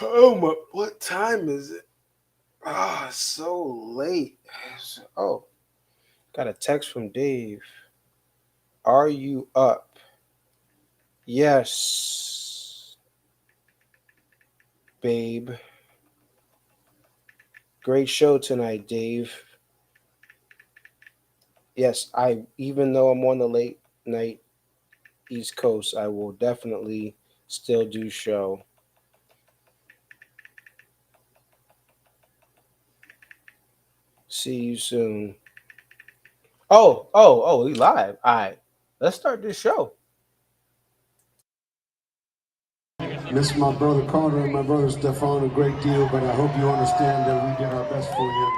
Oh my, what time is it? Ah, it's so late. Oh, got a text from Dave. Are you up? Yes, babe. Great show tonight, Dave. Yes, even though I'm on the late night East Coast, I will definitely still do show. See you soon. Oh, we live. All right. Let's start this show. Miss my brother Carter and my brother Stefan a great deal, but I hope you understand that we did our best for you.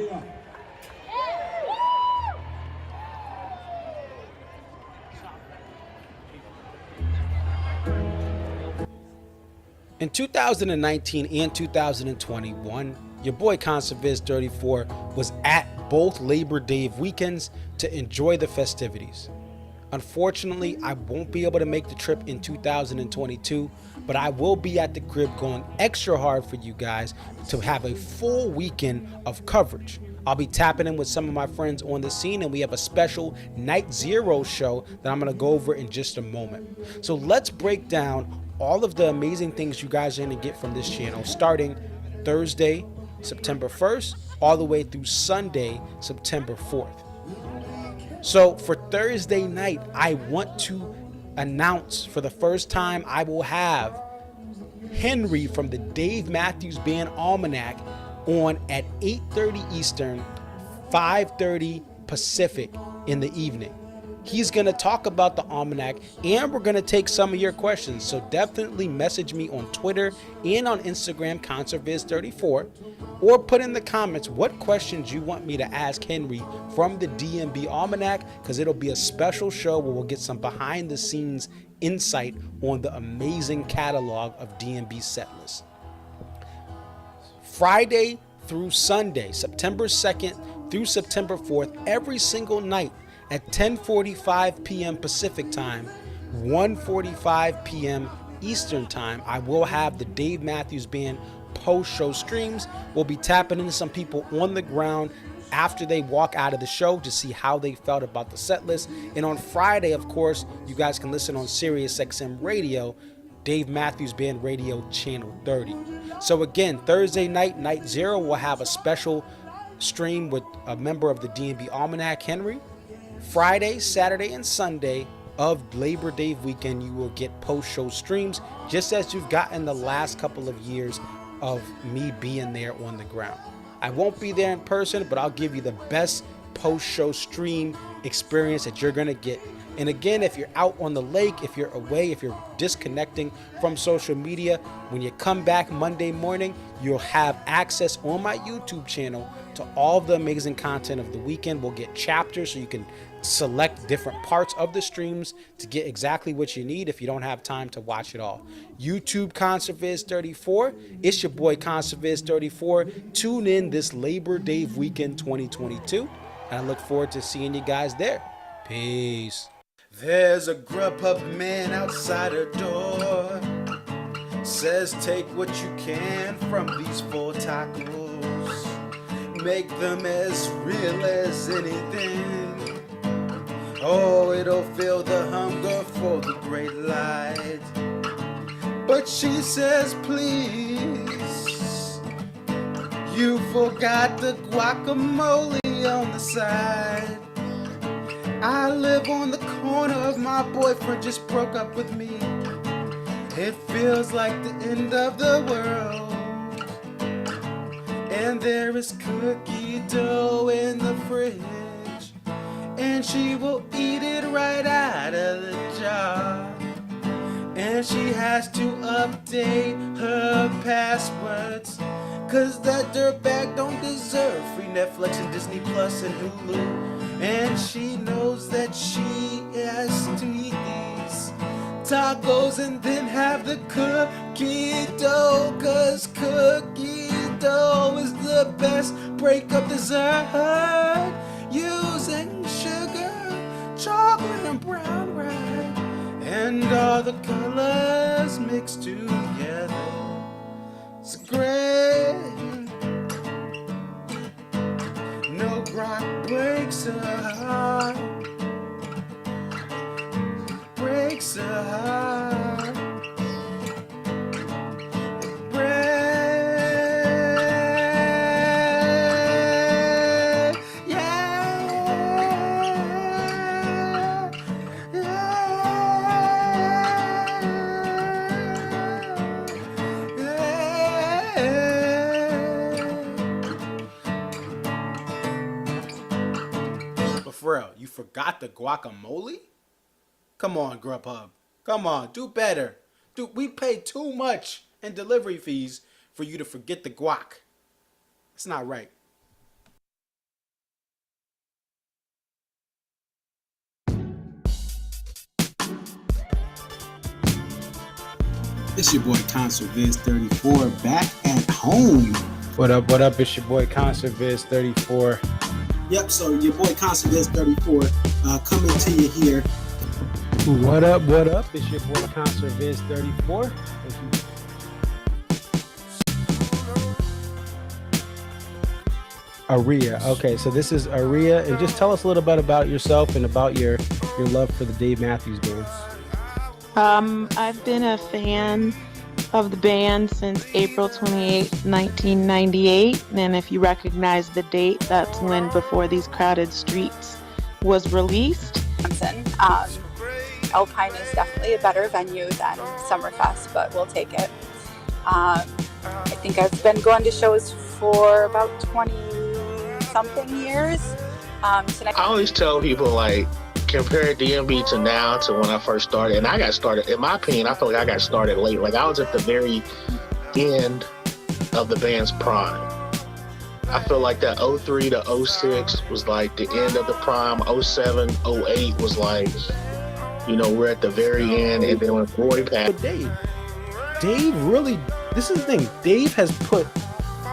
Yeah. In 2019 and 2021, your boy Conserviz34 was at both Labor Day weekends to enjoy the festivities. Unfortunately, I won't be able to make the trip in 2022, but I will be at the crib going extra hard for you guys to have a full weekend of coverage. I'll be tapping in with some of my friends on the scene, and we have a special Night Zero show that I'm going to go over in just a moment. So let's break down all of the amazing things you guys are going to get from this channel starting Thursday, September 1st, all the way through Sunday, September 4th. So for Thursday night, I want to announce for the first time I will have Henry from the Dave Matthews Band Almanac on at 8:30 Eastern, 5:30 Pacific in the evening. He's going to talk about the Almanac, and we're going to take some of your questions. So definitely message me on Twitter and on Instagram, Conserviz34, or put in the comments what questions you want me to ask Henry from the DMB Almanac, because it'll be a special show where we'll get some behind the scenes insight on the amazing catalog of DMB Setlists. Friday through Sunday, September 2nd through September 4th, every single night at 10:45 p.m. Pacific time, 1:45 p.m. Eastern time, I will have the Dave Matthews Band post-show streams. We'll be tapping into some people on the ground after they walk out of the show to see how they felt about the set list. And on Friday, of course, you guys can listen on SiriusXM Radio, Dave Matthews Band Radio Channel 30. So again, Thursday night, Night Zero, will have a special stream with a member of the DMB Almanac, Henry. Friday, Saturday, and Sunday of Labor Day weekend, you will get post-show streams, just as you've gotten the last couple of years of me being there on the ground. I won't be there in person, but I'll give you the best post-show stream experience that you're going to get. And again, if you're out on the lake, if you're away, if you're disconnecting from social media, when you come back Monday morning, you'll have access on my YouTube channel to all the amazing content of the weekend. We'll get chapters so you can select different parts of the streams to get exactly what you need if you don't have time to watch it all. YouTube Conserviz34. It's your boy Conserviz34. Tune in this Labor Day weekend 2022, and I look forward to seeing you guys there. Peace. There's a Grubhub man outside her door. Says take what you can from these 4 tacos. Make them as real as anything. Oh, it'll fill the hunger for the great light. But she says, please, you forgot the guacamole on the side. I live on the corner of my boyfriend just broke up with me. It feels like the end of the world. And there is cookie dough in the fridge, and she will eat it right out of the jar. And she has to update her passwords, cause that dirtbag don't deserve free Netflix and Disney Plus and Hulu. And she knows that she has to eat these tacos and then have the cookie dough, cause cookie dough is the best breakup dessert. Using sugar chocolate and brown rice, and all the colors mixed together. It's great. No rock breaks a heart, breaks a heart. Break, yeah, yeah. But for real, you forgot the guacamole? Come on, Grubhub. Come on, do better. Dude, we pay too much in delivery fees for you to forget the guac. It's not right. It's your boy Concert Viz 34 back at home. What up? What up? It's your boy Concert Viz 34. Yep, so your boy Concert Viz 34 coming to you here. What up? What up? It's your boy Concert Viz 34. Aria. Okay, so this is Aria, and just tell us a little bit about yourself and about your love for the Dave Matthews Band. I've been a fan of the band since April 28, 1998, and if you recognize the date, that's when Before These Crowded Streets was released. Alpine is definitely a better venue than Summerfest, but we'll take it. I think I've been going to shows for about 20-something years. I always tell people, like, compare DMB to now to when I first started. And I got started, in my opinion, I feel like I got started late. Like, I was at the very end of the band's prime. I feel like that 03 to 06 was like the end of the prime. 07, 08 was like, you know, we're at the very end. And then when Roy passed. Dave really, this is the thing. Dave has put,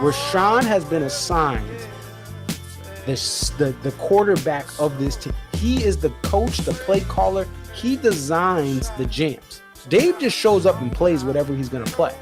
Rashawn has been assigned the quarterback of this team. He is the coach, the play caller. He designs the jams. Dave just shows up and plays whatever he's going to play.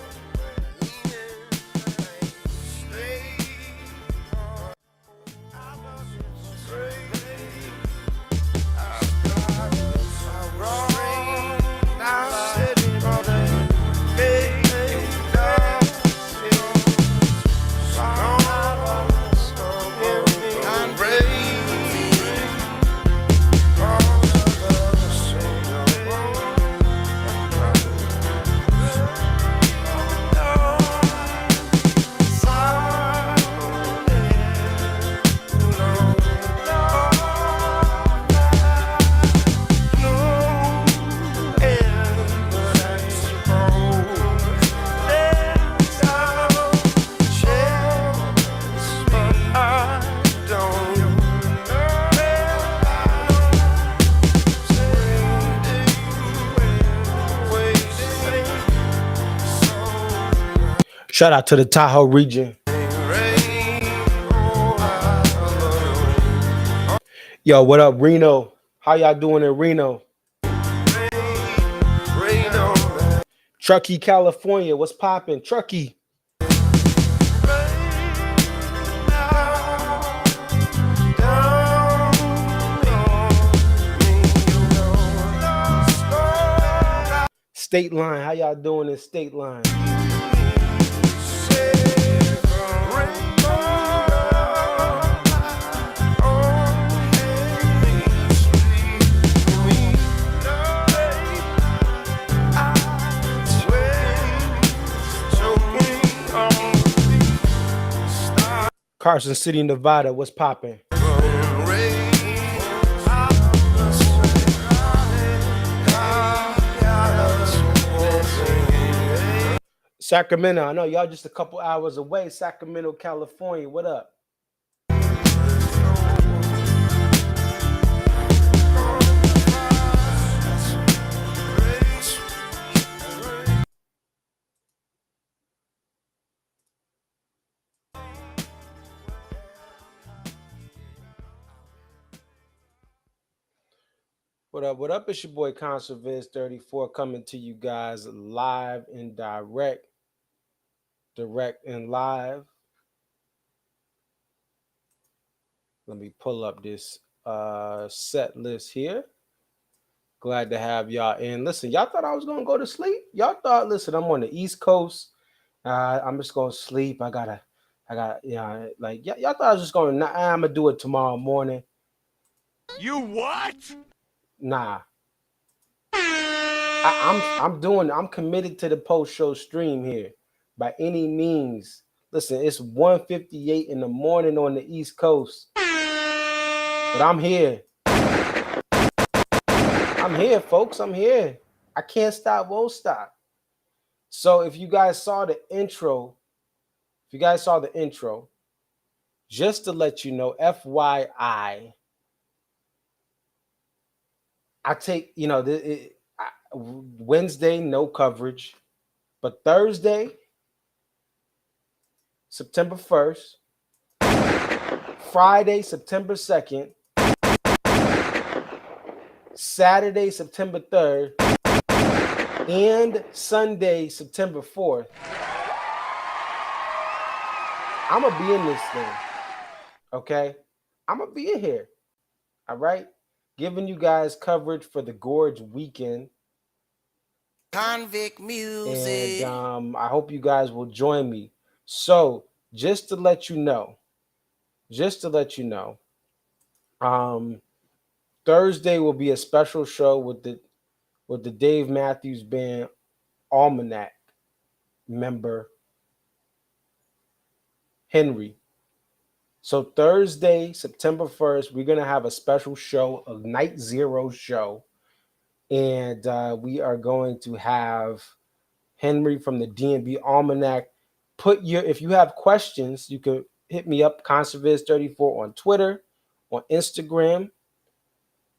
Shout out to the Tahoe region. Yo, what up, Reno? How y'all doing in Reno? Truckee, California. What's poppin'? Truckee. Stateline. How y'all doing in Stateline? Carson City, Nevada. What's poppin'? Sacramento. I know y'all just a couple hours away. Sacramento, California. What up? What up? What up? It's your boy Conserviz34 coming to you guys live and direct and live. Let me pull up this set list here. Glad to have y'all in. Listen, y'all thought I was gonna go to sleep. Y'all thought, listen, I'm on the East Coast. I'm just gonna sleep. I got, like y'all thought I was just gonna. I'm gonna do it tomorrow morning. You what? Nah. I'm committed to the post-show stream here by any means. Listen, it's 1:58 in the morning on the East Coast. But I'm here. I'm here, folks. I'm here. I can't stop, won't stop. So if you guys saw the intro, just to let you know, FYI, I take, Wednesday, no coverage, but Thursday, September 1st, Friday, September 2nd, Saturday, September 3rd, and Sunday, September 4th. I'm going to be in this thing, okay? I'm going to be in here, all right? Giving you guys coverage for the Gorge weekend. Convict music. And I hope you guys will join me. So, just to let you know, Thursday will be a special show with the Dave Matthews Band Almanac member Henry. So Thursday, September 1st, we're gonna have a special show, a Night Zero show, and we are going to have Henry from the DMB Almanac. If you have questions, you can hit me up, Conserviz34 on Twitter, on Instagram.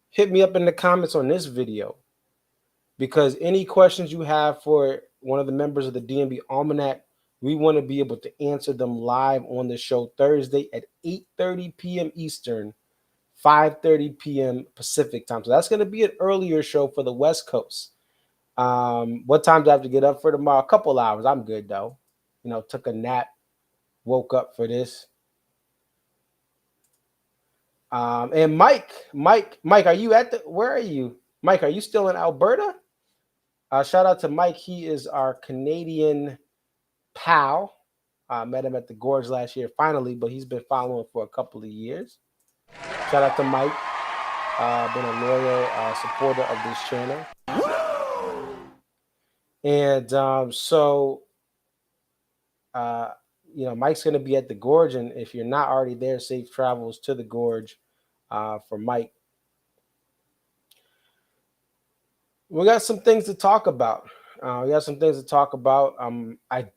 Hit me up in the comments on this video, because any questions you have for one of the members of the DMB Almanac, we want to be able to answer them live on the show Thursday at 8:30 p.m. Eastern, 5:30 p.m. Pacific time. So that's going to be an earlier show for the West Coast. What time do I have to get up for tomorrow? A couple hours. I'm good though. Took a nap, woke up for this. And Mike, are you where are you? Mike, are you still in Alberta? Shout out to Mike. He is our Canadian pal. Met him at the Gorge last year, finally, but he's been following for a couple of years. Shout out to Mike. Been a loyal supporter of this channel. And Mike's going to be at the Gorge, and if you're not already there, safe travels to the Gorge for Mike. We got some things to talk about. I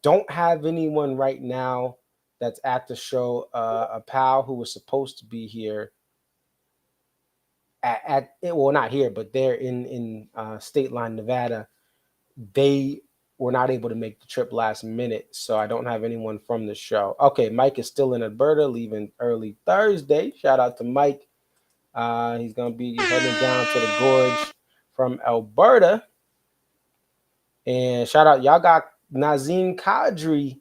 don't have anyone right now that's at the show. A pal who was supposed to be here not here, but they're in Stateline, Nevada. They were not able to make the trip last minute, so I don't have anyone from the show. Okay, Mike is still in Alberta, leaving early Thursday. Shout out to Mike. He's going to be heading down to the Gorge from Alberta. And shout out, y'all got Nazim Kadri.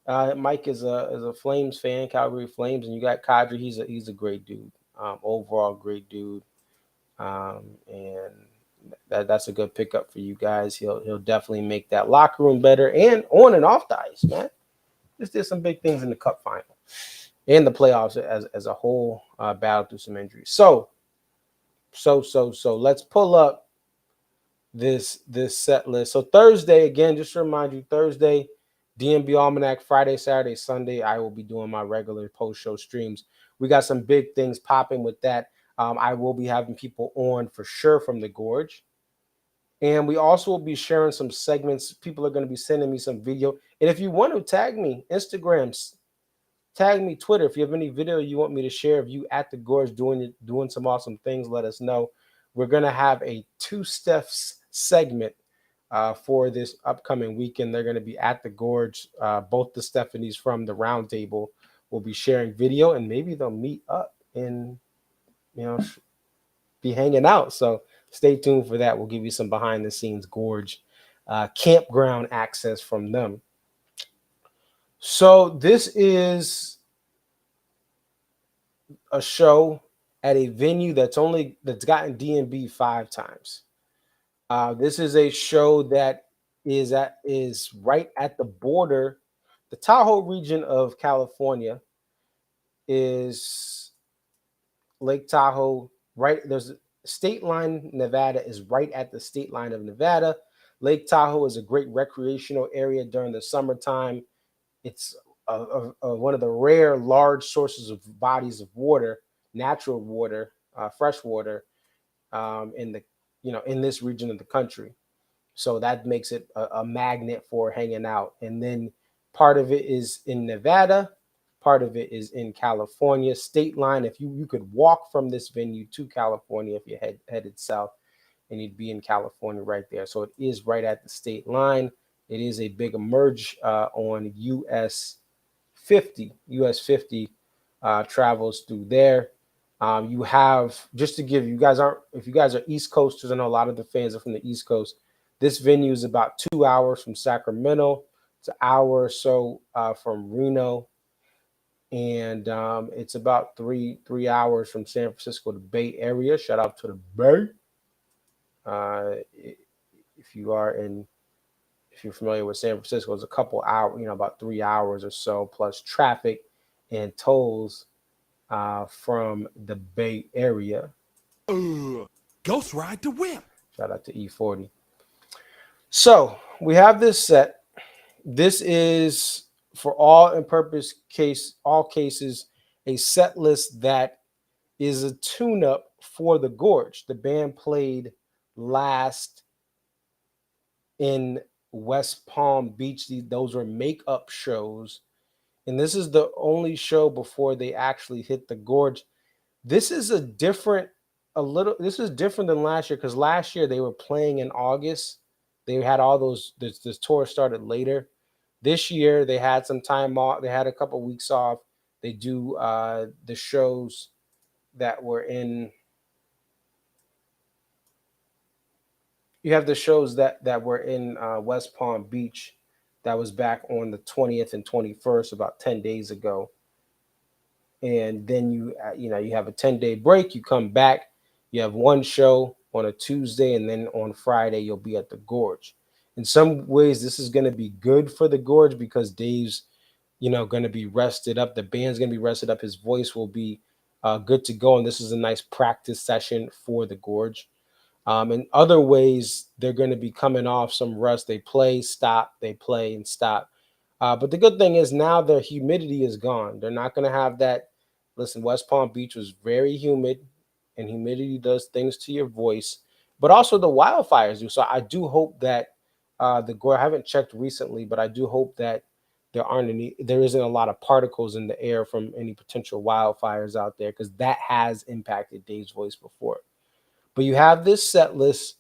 Mike is a Flames fan, Calgary Flames, and you got Kadri. He's a great dude. Overall great dude. And that's a good pickup for you guys. He'll definitely make that locker room better, and on and off the ice, man. Just did some big things in the Cup final and the playoffs as a whole. Battle through some injuries. So let's pull up this set list. So Thursday, again, just to remind you, Thursday, DMB Almanac. Friday, Saturday, Sunday, I will be doing my regular post-show streams. We got some big things popping with that. I will be having people on for sure from the Gorge. And we also will be sharing some segments. People are going to be sending me some video. And if you want to tag me, Instagram, tag me, Twitter. If you have any video you want me to share of you at the Gorge doing some awesome things, let us know. We're going to have a 2 Stephs segment for this upcoming weekend. They're going to be at the Gorge. Both the Stephanies from the Roundtable will be sharing video, and maybe they'll meet up and be hanging out. So stay tuned for that. We'll give you some behind the scenes Gorge campground access from them. So this is a show at a venue that's gotten DMB 5 times. This is a show that is right at the border. The Tahoe region of California is Lake Tahoe. Right there's Stateline, Nevada is right at the state line of Nevada. Lake Tahoe is a great recreational area during the summertime. It's one of the rare large sources of bodies of water, natural water, fresh water, in the in this region of the country. So that makes it a magnet for hanging out. And then part of it is in Nevada, part of it is in California. Stateline, if you could walk from this venue to California if you headed south, and you'd be in California right there. So it is right at the state line. It is a big emerge on US 50. US 50 travels through there. You have, just to give you guys aren't, if you guys are East Coasters, I know a lot of the fans are from the East Coast. This venue is about 2 hours from Sacramento. It's an hour or so from Reno, and it's about three hours from San Francisco, the Bay Area. Shout out to the Bay. If you're familiar with San Francisco, it's a couple hours, about 3 hours or so, plus traffic and tolls from the Bay Area. Ghost ride the whip. Shout out to E40. So we have this set. This is, for all cases, a set list that is a tune-up for the Gorge. The band played last in West Palm Beach. Those were makeup shows, and this is the only show before they actually hit the Gorge. This is different than last year, because last year they were playing in August. They had all those. This tour started later. This year they had some time off. They had a couple weeks off. They do the shows that were in. You have the shows that were in West Palm Beach. That was back on the 20th and 21st, about 10 days ago. And then you have a 10-day break. You come back. You have one show on a Tuesday, and then on Friday you'll be at the Gorge. In some ways, this is going to be good for the Gorge because Dave's, going to be rested up. The band's going to be rested up. His voice will be good to go, and this is a nice practice session for the Gorge. In other ways, they're going to be coming off some rust. They play, stop, they play, and stop. But the good thing is now the humidity is gone. They're not going to have that. Listen, West Palm Beach was very humid, and humidity does things to your voice, but also the wildfires do. So I do hope that the Gorge, I haven't checked recently, but I do hope that there isn't a lot of particles in the air from any potential wildfires out there, because that has impacted Dave's voice before. But you have this set list.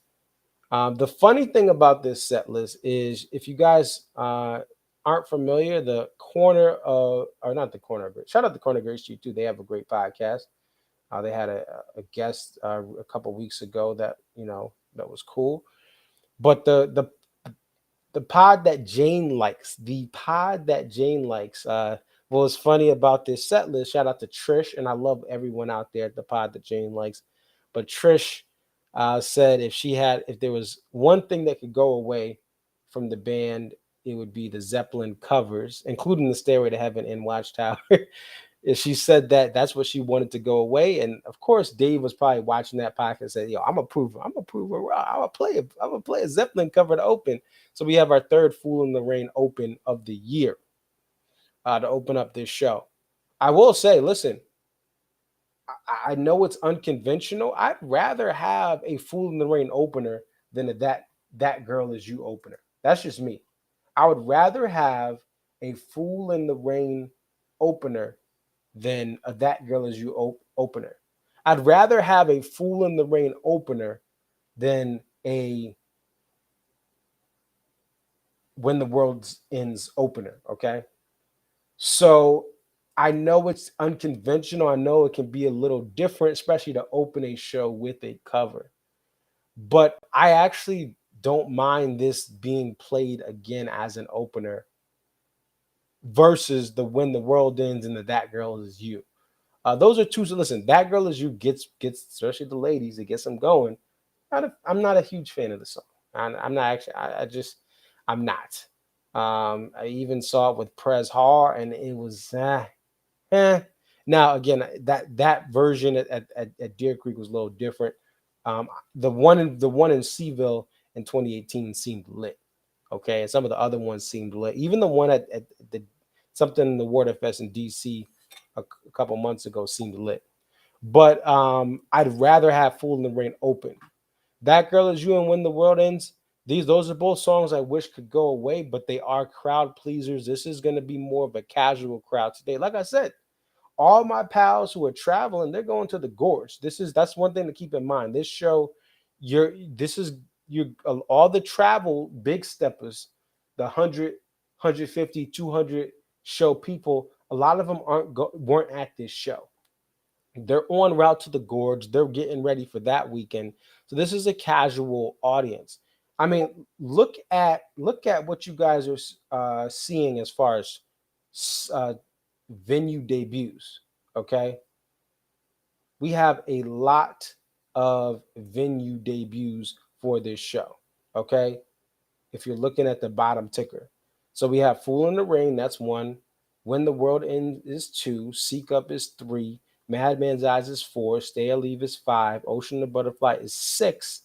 The funny thing about this set list is, if you guys aren't familiar, not the corner of Great. Shout out to Corner Great Street too. They have a great podcast. They had a guest a couple weeks ago that was cool. But the pod that Jane likes, what was funny about this set list, shout out to Trish, and I love everyone out there at the pod that Jane likes. But Trish said if there was one thing that could go away from the band, it would be the Zeppelin covers, including the Stairway to Heaven and Watchtower. She said that's what she wanted to go away. And of course, Dave was probably watching that podcast and said, "Yo, I'm gonna play a Zeppelin cover to open." So we have our third Fool in the Rain open of the year to open up this show. I will say, listen, I know it's unconventional. I'd rather have a Fool in the Rain opener than that Girl Is You opener. That's just me. I would rather have a Fool in the Rain opener than a That Girl Is You opener. I'd rather have a Fool in the Rain opener than a When the World Ends opener, okay? So I know it's unconventional. I know it can be a little different, especially to open a show with a cover. But I actually don't mind this being played again as an opener versus the When the World Ends and the That Girl Is You. Those are two. So listen, That Girl Is You gets especially the ladies, it gets them going. I'm not a huge fan of the song. I'm not actually. I just I'm not. I even saw it with Prez Hall, and it was eh. Now again, that version at Deer Creek was a little different. The one in Seville in 2018 seemed lit. Okay, and some of the other ones seemed lit. Even the one at the something in the Waterfest in DC a couple months ago seemed lit. But I'd rather have Fool in the Rain open. That Girl Is You and When the World Ends. Those are both songs I wish could go away, but they are crowd pleasers. This is going to be more of a casual crowd today. Like I said, all my pals who are traveling, they're going to the Gorge. That's one thing to keep in mind. This show, you all the travel big steppers, the 100, 150, 200 show people. A lot of them weren't at this show. They're on route to the Gorge. They're getting ready for that weekend. So this is a casual audience. I mean, look at what you guys are seeing as far as uh, venue debuts. Okay, we have a lot of venue debuts for this show. Okay, if you're looking at the bottom ticker, so we have Fool in the Rain, that's one. When the World Ends is two. Seek Up is three. Madman's Eyes is four. Stay Alive is five. Ocean the Butterfly is six.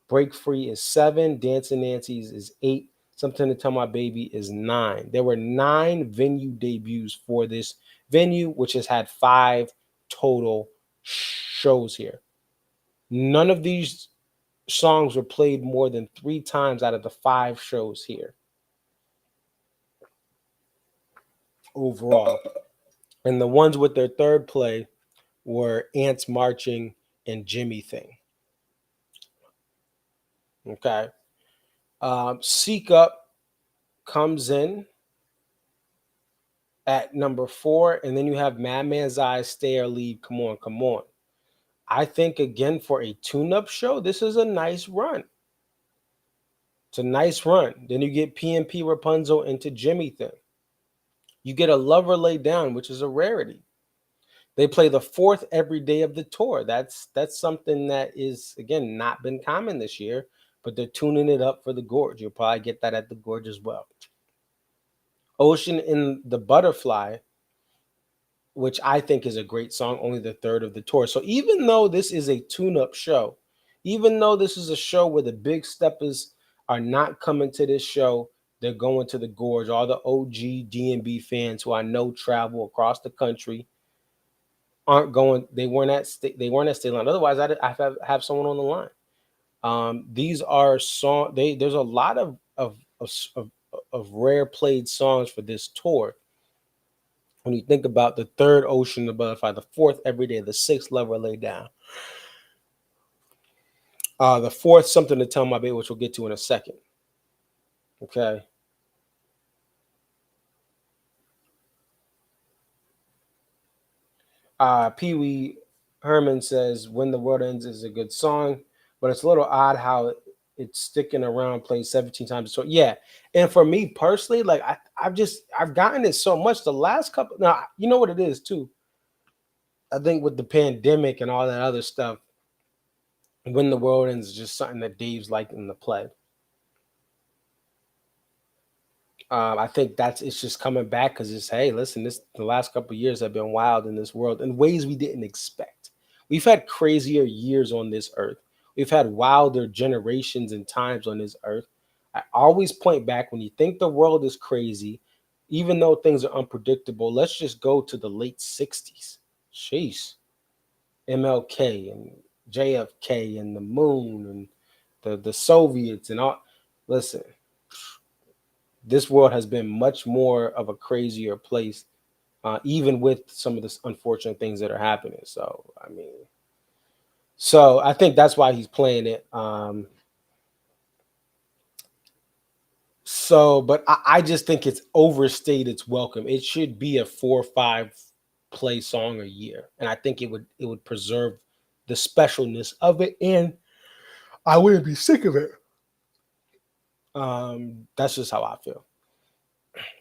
Break Free is seven. Dancing Nancy's is eight. Something to Tell My Baby is nine. There were 9 venue debuts for this venue, which has had 5 total shows here. None of these songs were played more than 3 times out of the 5 shows here overall. And the ones with their third play were Ants Marching and Jimmy Thing. Okay. Seek Up comes in at number 4, and then you have Madman's Eyes, Stay or Leave, Come On, Come On. I think, again, for a tune-up show, this is a nice run. It's a nice run. Then you get PNP Rapunzel into Jimmy Thing. You get a Lover Lay Down, which is a rarity. They play the 4th every day of the tour. That's something that is, again, not been common this year, but they're tuning it up for the Gorge. You'll probably get that at the Gorge as well. Ocean in the Butterfly, which I think is a great song, only the 3rd of the tour. So even though this is a tune-up show, even though this is a show where the big steppers are not coming to this show, they're going to the Gorge. All the OG DMB fans who I know travel across the country aren't going. They weren't at Stateline. Otherwise, I'd have someone on the line. These are song. There's a lot of rare played songs for this tour. When you think about the 3rd, Ocean the Butterfly, the 4th, Every Day, the 6th, Lover Lay Down, the 4th, Something to Tell My Baby, which we'll get to in a second. Okay. Pee Wee Herman says When the World Ends is a good song, but it's a little odd how it's sticking around, played 17 times. So yeah, and for me personally, like I've gotten it so much the last couple. Now you know what it is too. I think with the pandemic and all that other stuff, When the World Ends is just something that Dave's liking to play. I think it's just coming back because it's, hey, listen, the last couple of years have been wild in this world in ways we didn't expect. We've had crazier years on this earth. We've had wilder generations and times on this earth. I always point back when you think the world is crazy, even though things are unpredictable, let's just go to the late 60s. Jeez. MLK and JFK and the moon and the Soviets and all. Listen, this world has been much more of a crazier place, even with some of the unfortunate things that are happening. So I think that's why he's playing it. But I just think it's overstayed its welcome. It should be a 4 or 5 play song a year, and I think it would preserve the specialness of it. And I wouldn't be sick of it. That's just how I feel.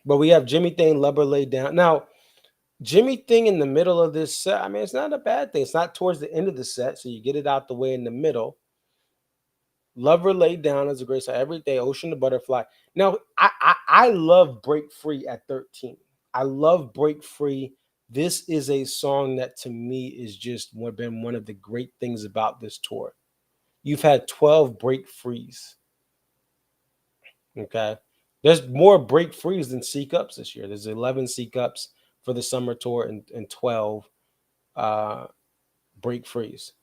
But we have Jimmy Thing, Lover Lay Down. Now, Jimmy Thing in the middle of this set, I mean, it's not a bad thing. It's not towards the end of the set, so you get it out the way in the middle. Lover Lay Down is a great song. Every Day, Ocean to Butterfly. Now, I love Break Free at 13. I love Break Free. This is a song that to me is just been one of the great things about this tour. You've had 12 break frees. Okay. There's more break frees than seek ups this year. There's 11 seek ups for the summer tour and 12 break frees.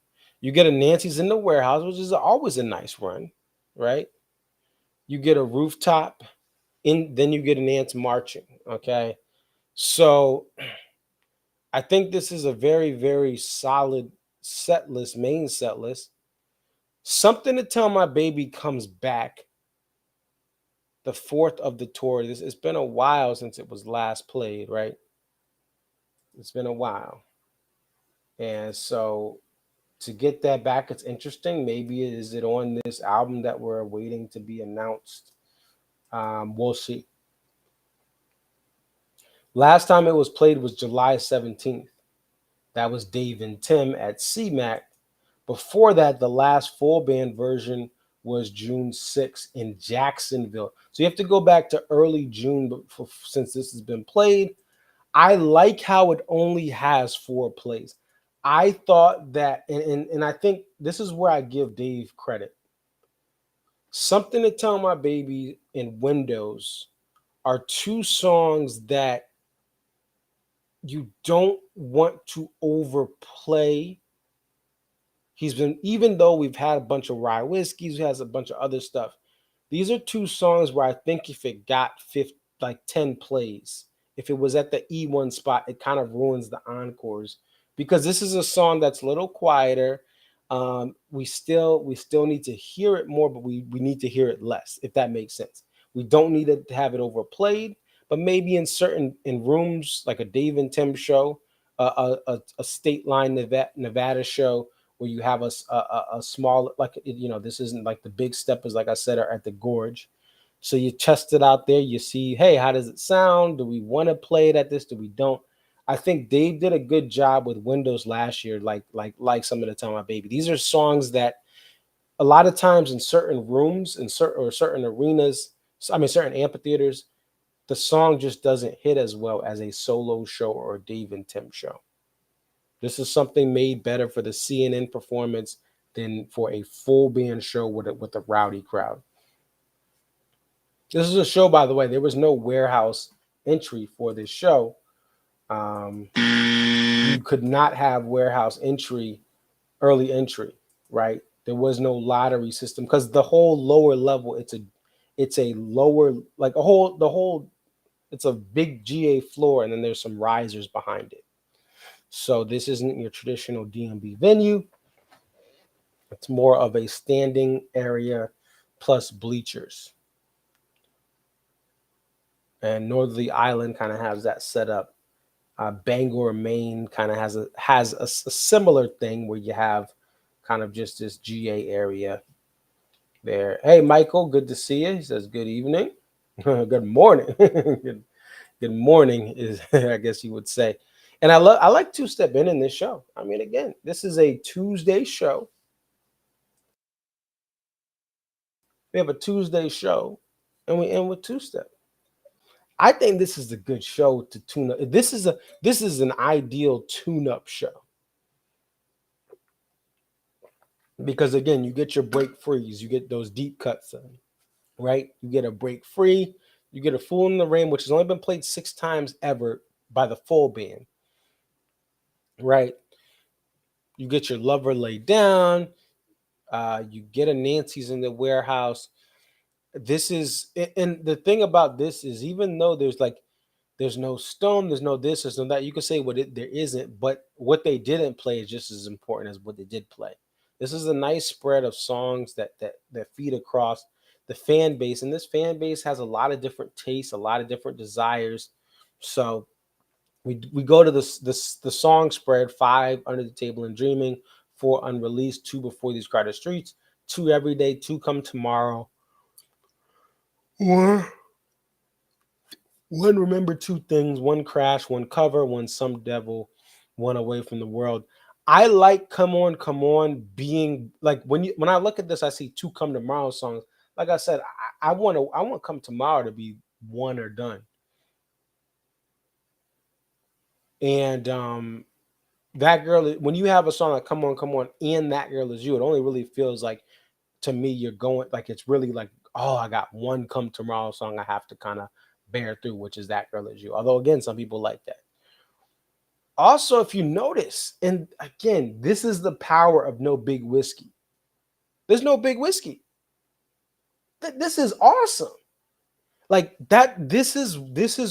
You get a Nancy's in the Warehouse, which is always a nice run, right? You get a Rooftop, then you get an Ants Marching. Okay. So I think this is a very, very solid set list, main set list. Something to Tell My Baby comes back the 4th of the tour. It's been a while since it was last played, right? It's been a while. And so to get that back, it's interesting. Maybe is it on this album that we're waiting to be announced? We'll see. Last time it was played was July 17th. That was Dave and Tim at CMAC. Before that, the last full band version was June 6th in Jacksonville. So you have to go back to early June since this has been played. I like how it only has 4 plays. I thought that, and I think this is where I give Dave credit. Something to Tell My Baby and Windows are 2 songs that you don't want to overplay. He's been, even though we've had a bunch of rye whiskeys, he has a bunch of other stuff. These are 2 songs where I think if it got 10 plays, if it was at the E1 spot, it kind of ruins the encores because this is a song that's a little quieter. We still need to hear it more, but we need to hear it less, if that makes sense. We don't need to have it overplayed, but maybe in rooms like a Dave and Tim show, a Stateline Nevada show, where you have a small, like, this isn't like the big steppers, like I said, are at the Gorge. So you test it out there. You see, hey, how does it sound? Do we want to play it at this? Do we don't? I think Dave did a good job with Windows last year, like Some of the Time My Baby. These are songs that a lot of times in certain rooms, in certain arenas, certain amphitheaters, the song just doesn't hit as well as a solo show or a Dave and Tim show. This is something made better for the CNN performance than for a full band show with a rowdy crowd. This is a show, by the way, there was no warehouse entry for this show. You could not have warehouse entry, early entry, right? There was no lottery system because the whole lower level, it's a lower, like it's a big GA floor, and then there's some risers behind it. So this isn't your traditional DMB venue. It's more of a standing area plus bleachers. And Northerly Island kind of has that set up. Bangor, Maine kind of has a similar thing where you have kind of just this GA area there. Hey, Michael, good to see you. He says good evening. Good morning. Good morning is I guess you would say. And I like Two Step in this show. I mean, again, this is a Tuesday show. We have a Tuesday show, and we end with Two Step. I think this is a good show to tune up. This is an ideal tune-up show. Because again, you get your break frees, you get those deep cuts, right? You get a break free, you get a Fool in the Rain, which has only been played 6 times ever by the full band, right? You get your Lover Lay Down, you get a Nancy's in the Warehouse. This is, and the thing about this is, even though there's no Stone, there's no this, there's no that, you can say there isn't, but what they didn't play is just as important as what they did play. This is a nice spread of songs that feed across the fan base, and this fan base has a lot of different tastes, a lot of different desires. So we go to the song spread: 5 Under the Table and Dreaming, 4 Unreleased, 2 Before These Crowded Streets, 2 every day, 2 come tomorrow. Or one remember 2 things, 1 crash, 1 cover, 1 some devil, 1 away from the world. I like come on being like when I look at this, I see 2 come tomorrow songs. Like I said, I want come tomorrow to be 1 or done. And that girl, when you have a song like come on, and that girl is you, it only really feels like to me you're going like it's really like, oh, I got 1 come tomorrow song I have to kind of bear through, which is that girl is you. Although again, some people like that. Also, if you notice, and again, this is the power of no big whiskey. There's no big whiskey. This is awesome. Like that, this is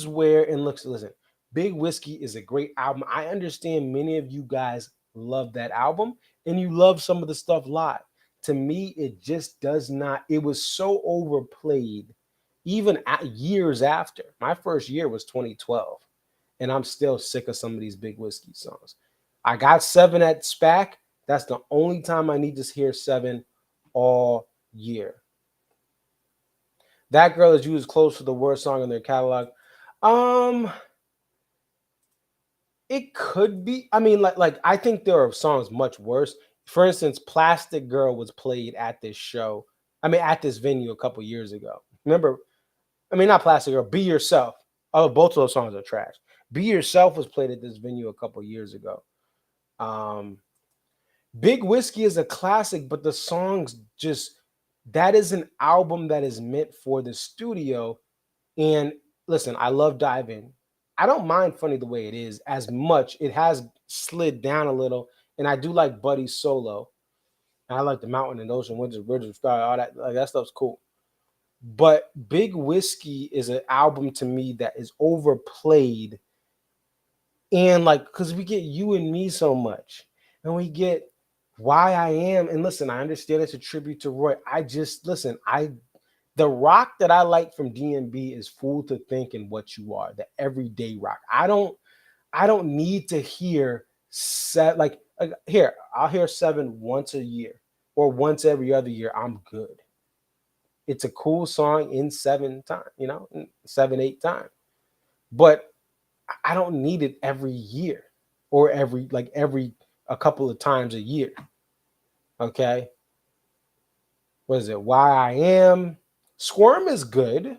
where, and listen, Big Whiskey is a great album. I understand many of you guys love that album and you love some of the stuff live. To me, it just does not, it was so overplayed, even years after. My first year was 2012, and I'm still sick of some of these Big Whiskey songs. I got 7 at SPAC. That's the only time I need to hear 7 all year. That Girl Is You is close to the worst song in their catalog. It could be. I mean, like I think there are songs much worse. For instance, Plastic Girl was played at this show. I mean, at this venue a couple years ago. Remember? I mean, not Plastic Girl. Be Yourself. Oh, both of those songs are trash. Be Yourself was played at this venue a couple years ago. Big Whiskey is a classic, but the songs just, that is an album that is meant for the studio. And listen, I love Dive In. I don't mind Funny the Way It Is as much. It has slid down a little, and I do like Buddy's solo. I like the Mountain and Ocean, Winter, Bridge of Star, all that. Like that stuff's cool. But Big Whiskey is an album to me that is overplayed, and like because we get You and Me so much, and we get Why I Am. And listen, I understand it's a tribute to Roy. I just listen. The rock that I like from DMB is Fool to Think and What You Are, the everyday rock. I don't need to hear like here, I'll hear 7 once a year or once every other year. I'm good. It's a cool song in 7 time, 7, 8 time. But I don't need it every year or every a couple of times a year. Okay. What is it? Why I Am. Squirm is good,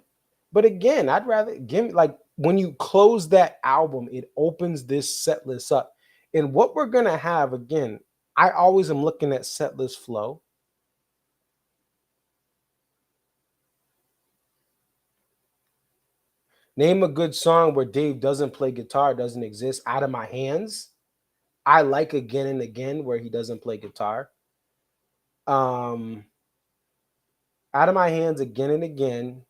but again, I'd rather give me like when you close that album, it opens this set list up. And what we're gonna have again, I always am looking at set list flow. Name a good song where Dave doesn't play guitar, doesn't exist. Out of My Hands. I like Again and Again where he doesn't play guitar. Out of My Hands, Again and Again.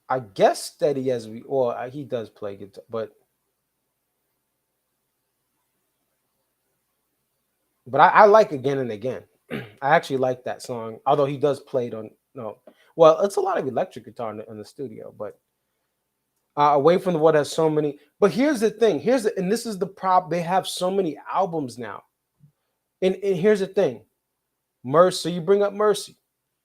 I guess that he has, well, he does play guitar, but I like Again and Again. I actually like that song, although he does play it on, no. Well, it's a lot of electric guitar in the studio, but Away from the World has so many. But here's the thing. And this is the problem. They have so many albums now. And here's the thing. Mercy, you bring up Mercy.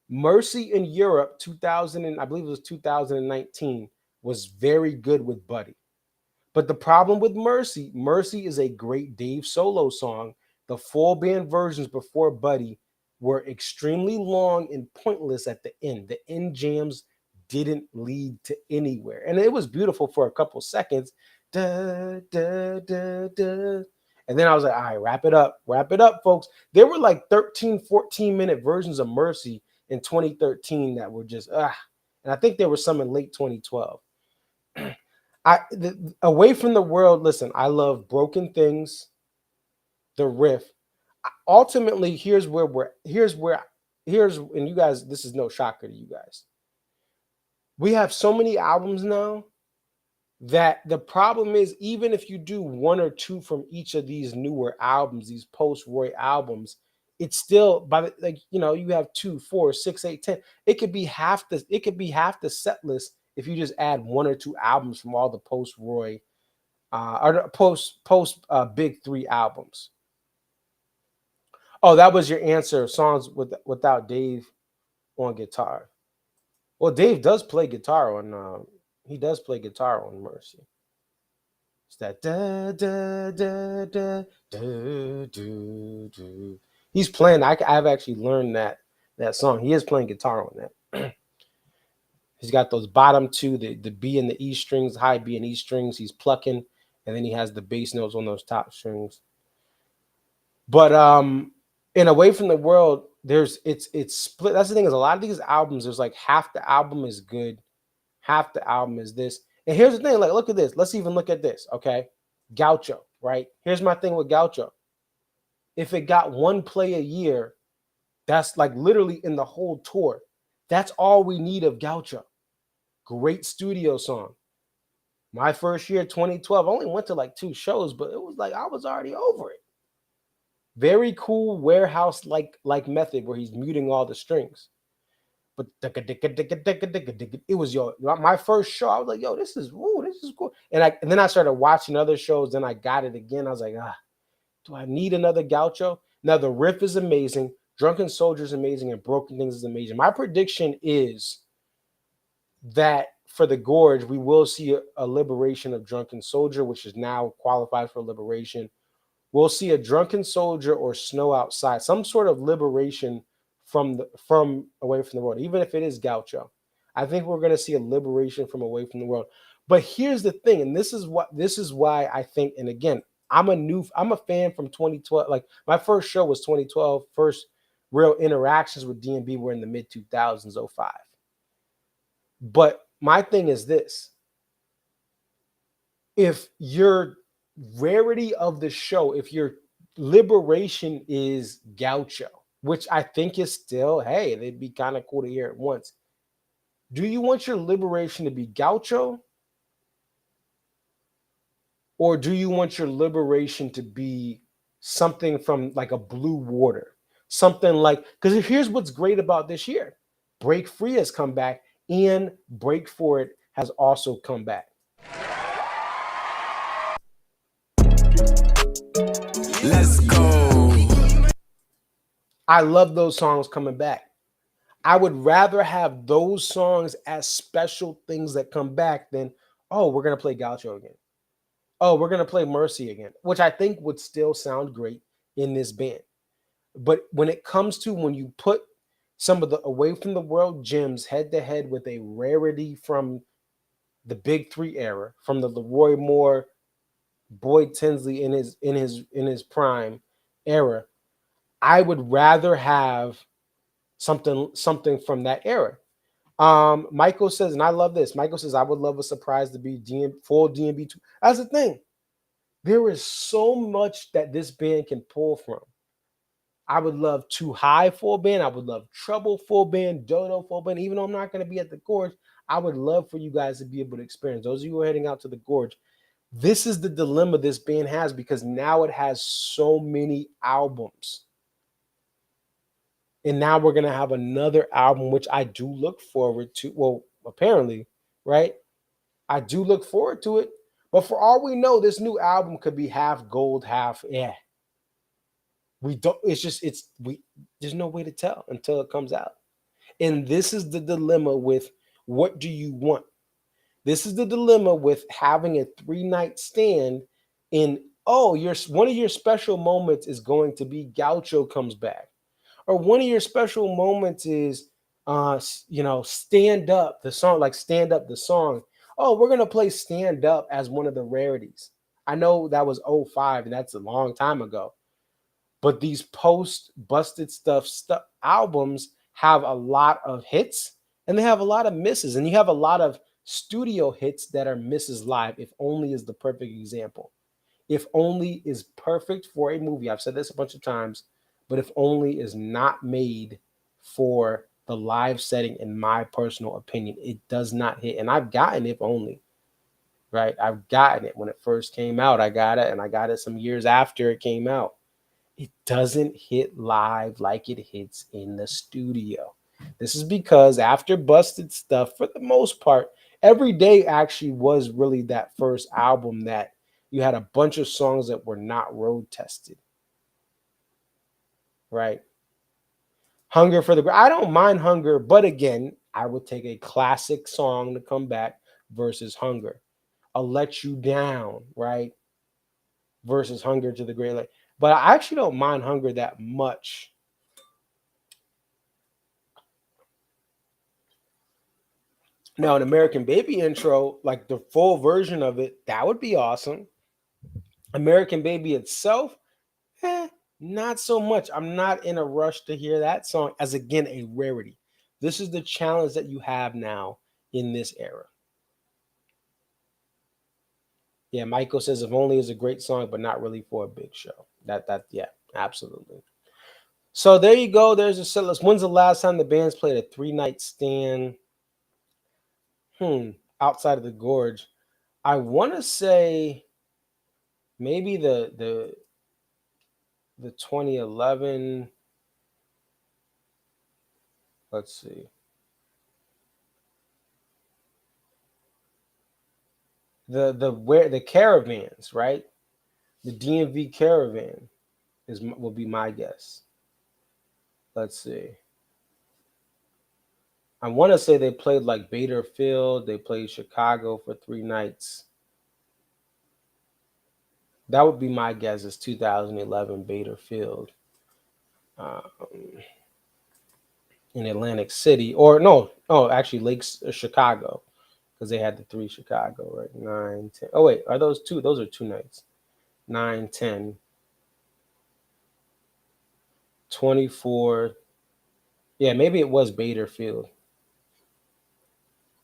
Mercy in Europe, 2000, and I believe it was 2019, was very good with Buddy. But the problem with Mercy is a great Dave solo song. The full band versions before Buddy were extremely long and pointless at the end. The end jams didn't lead to anywhere. And it was beautiful for a couple seconds. Da, da, da, da. And then I was like, all right, wrap it up, folks. There were like 13, 14-minute versions of Mercy in 2013 that were just, and I think there were some in late 2012. Away from the World, listen, I love Broken Things, the riff. Ultimately, here's and you guys, this is no shocker to you guys. We have so many albums now that the problem is, even if you do 1 or 2 from each of these newer albums, these post-Roy albums, it's still you have 2, 4, 6, 8, 10. It could be half the set list if you just add 1 or 2 albums from all the post-Roy or post Big 3 albums. Oh, that was your answer. Songs without Dave on guitar. Well, Dave does play guitar on. He does play guitar on Mercy. It's that da da da da da do do. He's playing. I've actually learned that song. He is playing guitar on that. He's got those bottom two, the B and the E strings, high B and E strings. He's plucking, and then he has the bass notes on those top strings. But in Away from the World, it's split. That's the thing, is a lot of these albums, there's like half the album is good, half the album is this. And here's the thing, like, look at this. Let's even look at this, okay? Gaucho, right? Here's my thing with Gaucho. If it got one play a year, that's like literally in the whole tour. That's all we need of Gaucho. Great studio song. My first year, 2012, I only went to like 2 shows, but it was like I was already over it. Very cool warehouse like method where he's muting all the strings. But it was my first show. I was like, yo, this is cool. And then I started watching other shows. Then I got it again. I was like, do I need another Gaucho? Now the riff is amazing. Drunken Soldier is amazing, and Broken Things is amazing. My prediction is that for the Gorge, we will see a liberation of Drunken Soldier, which is now qualified for liberation. We'll see a Drunken Soldier or Snow Outside, some sort of liberation from Away from the World, even if it is Gaucho. I think we're going to see a liberation from Away from the World. But here's the thing, and this is why I think, and again, I'm a fan from 2012. Like, my first show was 2012. First real interactions with DMB were in the mid 2000s, 05. But my thing is this: if your rarity of the show, if your liberation is Gaucho, which I think is still, hey, it'd be kind of cool to hear it once. Do you want your liberation to be Gaucho? Or do you want your liberation to be something from like a Blue Water? Something like, because here's what's great about this year. Break Free has come back, and Break For It has also come back. Let's go. I love those songs coming back. I would rather have those songs as special things that come back than, oh, we're going to play Gaucho again. Oh, we're going to play Mercy again, which I think would still sound great in this band. But when it comes to when you put some of the Away from the World gems head to head with a rarity from the Big Three era, from the Leroy Moore, Boyd Tinsley in his prime era, I would rather have something from that era. Michael says, and I love this. Michael says, I would love a surprise to be full DMB2. That's the thing. There is so much that this band can pull from. I would love Too High full band. I would love Trouble full band, Dodo full band. Even though I'm not going to be at the Gorge, I would love for you guys to be able to experience. Those of you who are heading out to the Gorge, this is the dilemma this band has, because now it has so many albums. And now we're going to have another album, which I do look forward to. Well, apparently, right? I do look forward to it. But for all we know, this new album could be half gold, half, We don't, there's no way to tell until it comes out. And this is the dilemma with what do you want? This is the dilemma with having a 3-night stand in, one of your special moments is going to be Gaucho comes back. Or one of your special moments is, Stand Up, the song, like Stand Up, the song. Oh, we're going to play Stand Up as one of the rarities. I know that was 05, and that's a long time ago. But these post-Busted Stuff albums have a lot of hits, and they have a lot of misses. And you have a lot of studio hits that are misses live. If Only is the perfect example. If Only is perfect for a movie. I've said this a bunch of times. But If Only is not made for the live setting, in my personal opinion. It does not hit. And I've gotten If Only, right? I've gotten it when it first came out. I got it, and I got it some years after it came out. It doesn't hit live like it hits in the studio. This is because after Busted Stuff, for the most part, Every Day actually was really that first album that you had a bunch of songs that were not road tested. right? Hunger for the I don't mind Hunger, but again, I would take a classic song to come back versus Hunger. I'll Let You Down, right? Versus Hunger to the Great Lake. But I actually don't mind Hunger that much. Now, an American Baby intro, like the full version of it, that would be awesome. American Baby itself, not so much. I'm not in a rush to hear that song as, again, a rarity. This is the challenge that you have now in this era. Yeah, Michael says If Only is a great song, but not really for a big show. Yeah, absolutely. So there you go. There's a set list. When's the last time the bands played a 3-night stand? Outside of the Gorge. I want to say maybe the 2011. Let's see. The caravans, right? The DMV caravan will be my guess. Let's see. I want to say they played like Bader Field. They played Chicago for 3 nights. That would be my guess. Is 2011 Bader Field in Atlantic City, or no, actually Lakes Chicago, because they had the 3 Chicago, right? 9, 10. Oh wait, are those 2? Those are 2 nights. 9, 10, 24. Yeah, maybe it was Bader Field.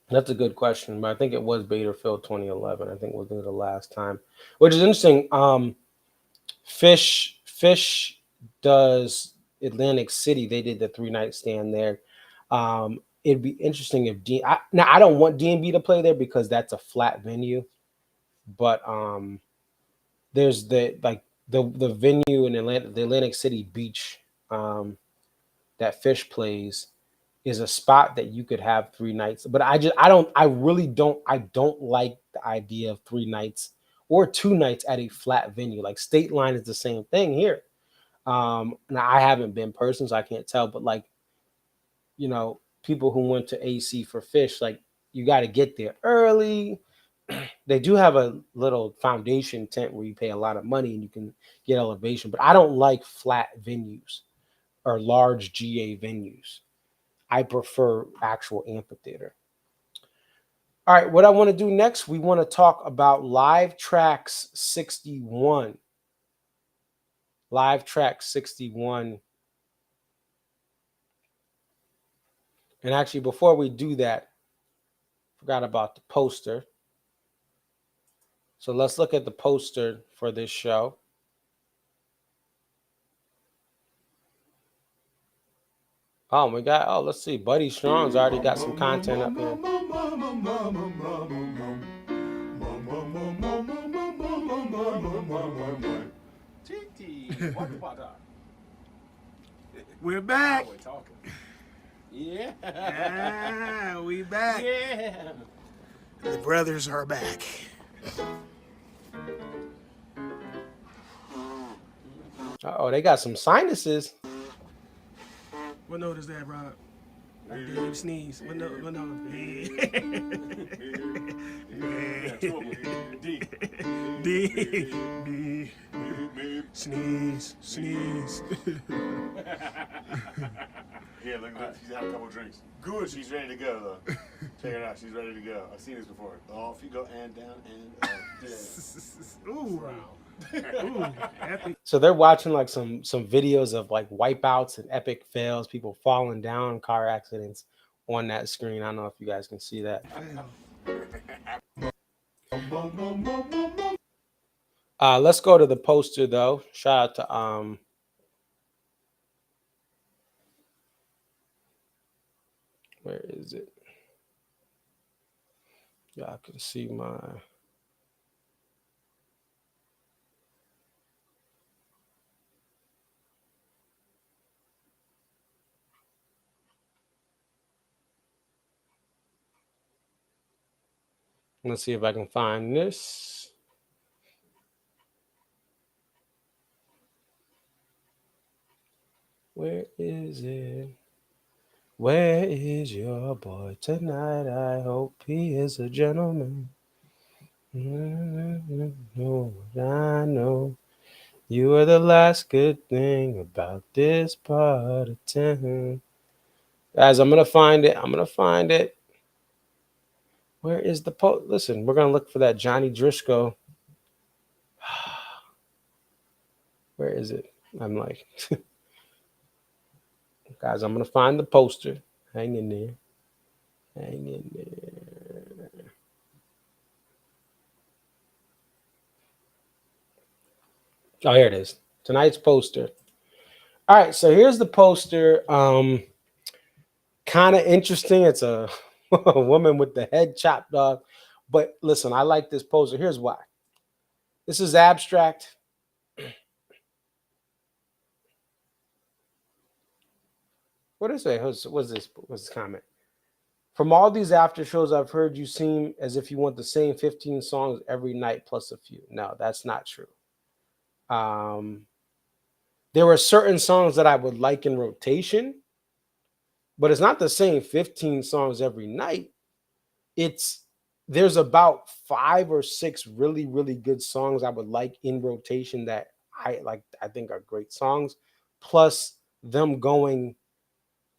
That's a good question, but I think it was Bader Field 2011. I think was the last time, which is interesting. Fish does Atlantic City. They did the 3-night stand there. It'd be interesting if now I don't want DMB to play there because that's a flat venue, but there's the venue in Atlanta, the Atlantic City Beach, that Fish plays, is a spot that you could have 3 nights. But I really don't like the idea of 3 nights or 2 nights at a flat venue. Like Stateline is the same thing here. Now I haven't been personally, so I can't tell, but like, people who went to AC for Fish, like, you got to get there early. They do have a little foundation tent where you pay a lot of money and you can get elevation, but I don't like flat venues or large GA venues. I prefer actual amphitheater. All right, what I want to do next, we want to talk about Live Trax 61. Live Trax 61. And actually, before we do that, forgot about the poster. So let's look at the poster for this show. Let's see. Buddy Strong's already got some content up here. We're back. We're talking. Yeah. Yeah, we back. Yeah. The brothers are back. They got some sinuses. What note is that, Rob? I did sneeze. What note? D. Sneeze. Yeah, look at that. She's had a couple drinks. Good. She's ready to go, though. Check her out. She's ready to go. I've seen this before. Off you go and down and Ooh. Ooh, epic. So they're watching like some videos of like wipeouts and epic fails, people falling down, car accidents on that screen. I don't know if you guys can see that. Let's go to the poster though. Shout out to where is it? Y'all can see my let's see if I can find this. Where is it? Where is your boy tonight? I hope he is a gentleman. Know what I know. You are the last good thing about this part of town. Guys, I'm gonna find it. I'm gonna find it. Where is the post? Listen, we're gonna look for that Johnny Driscoll. Where is it? I'm like, guys, I'm gonna find the poster. Hang in there. Hang in there. Oh, here it is. Tonight's poster. All right, so here's the poster. Kind of interesting. It's a, a woman with the head chopped off. But listen, I like this poster. Here's why. This is abstract. What is it? What's this? What's the comment? From all these after shows I've heard, you seem as if you want the same 15 songs every night plus a few. No, that's not true. There are certain songs that I would like in rotation, but it's not the same 15 songs every night. It's there's about 5 or 6 really, really good songs I would like in rotation that I like, I think are great songs, plus them going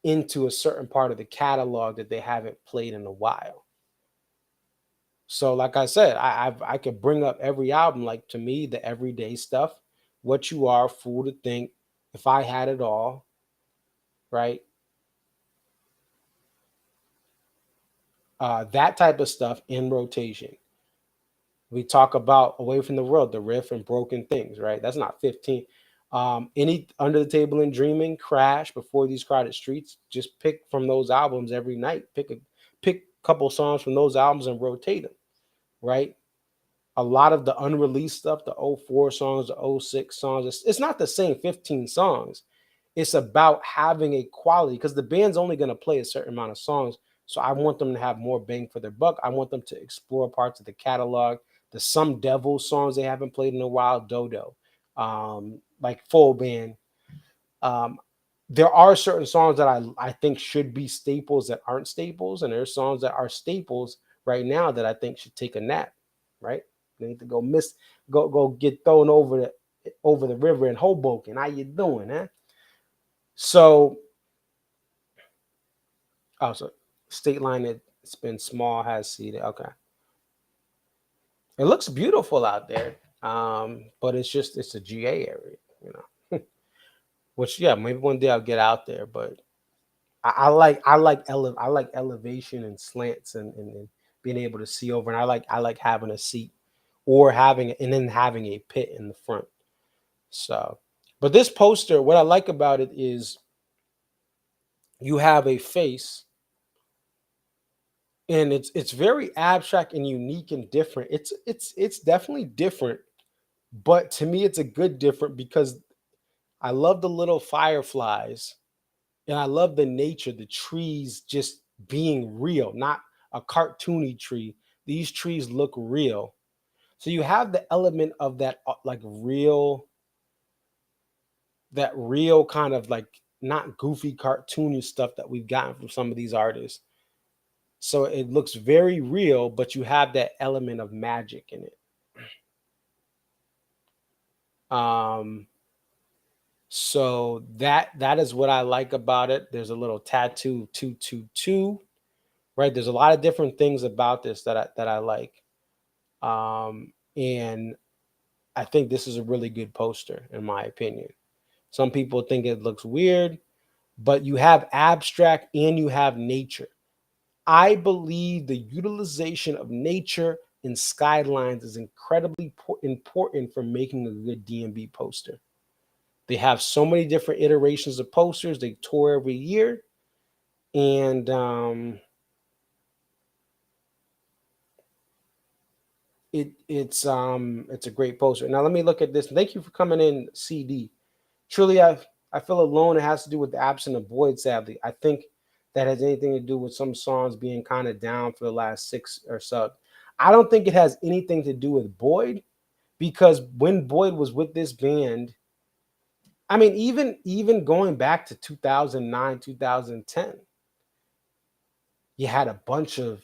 into a certain part of the catalog that they haven't played in a while. So, like I said, I could bring up every album. Like to me, the everyday stuff, What You Are, Fool to Think, If I Had It All, right? That type of stuff in rotation. We talk about Away from the World, the riff and Broken Things, right? That's not 15. Any Under the Table and Dreaming, Crash, Before These Crowded Streets, just pick from those albums every night. Pick a couple songs from those albums and rotate them, right? A lot of the unreleased stuff, the '04 songs, the '06 songs, it's not the same 15 songs. It's about having a quality because the band's only going to play a certain amount of songs. So I want them to have more bang for their buck. I want them to explore parts of the catalog. The Some Devil songs they haven't played in a while, Dodo, like Full Band. There are certain songs that I think should be staples that aren't staples, and there's songs that are staples right now that I think should take a nap, right? They need to go get thrown over the river in Hoboken. How you doing, huh? So, oh, so Stateline, it's been small, has seeded. Okay. It looks beautiful out there. But it's a GA area, you know. Which yeah, maybe one day I'll get out there, but I like elevation and slants and being able to see over, and I like having a seat or having a pit in the front. So, but this poster, what I like about it is you have a face, and it's very abstract and unique and different. It's definitely different, but to me it's a good different because I love the little fireflies and I love the nature, the trees just being real, not a cartoony tree. These trees look real. So you have the element of that like real kind of like not goofy cartoony stuff that we've gotten from some of these artists. So it looks very real, but you have that element of magic in it. So that is what I like about it. There's a little tattoo 222, right? There's a lot of different things about this that I like. And I think this is a really good poster, in my opinion. Some people think it looks weird, but you have abstract and you have nature. I believe the utilization of nature and skylines is incredibly important for making a good DMB poster. They have so many different iterations of posters. They tour every year, and it's a great poster. Now let me look at this. Thank you for coming in, CD. Truly, I feel alone. It has to do with the absence of Boyd. Sadly, I think that has anything to do with some songs being kind of down for the last 6 or so. I don't think it has anything to do with Boyd because when Boyd was with this band, I mean, even going back to 2009, 2010, you had a bunch of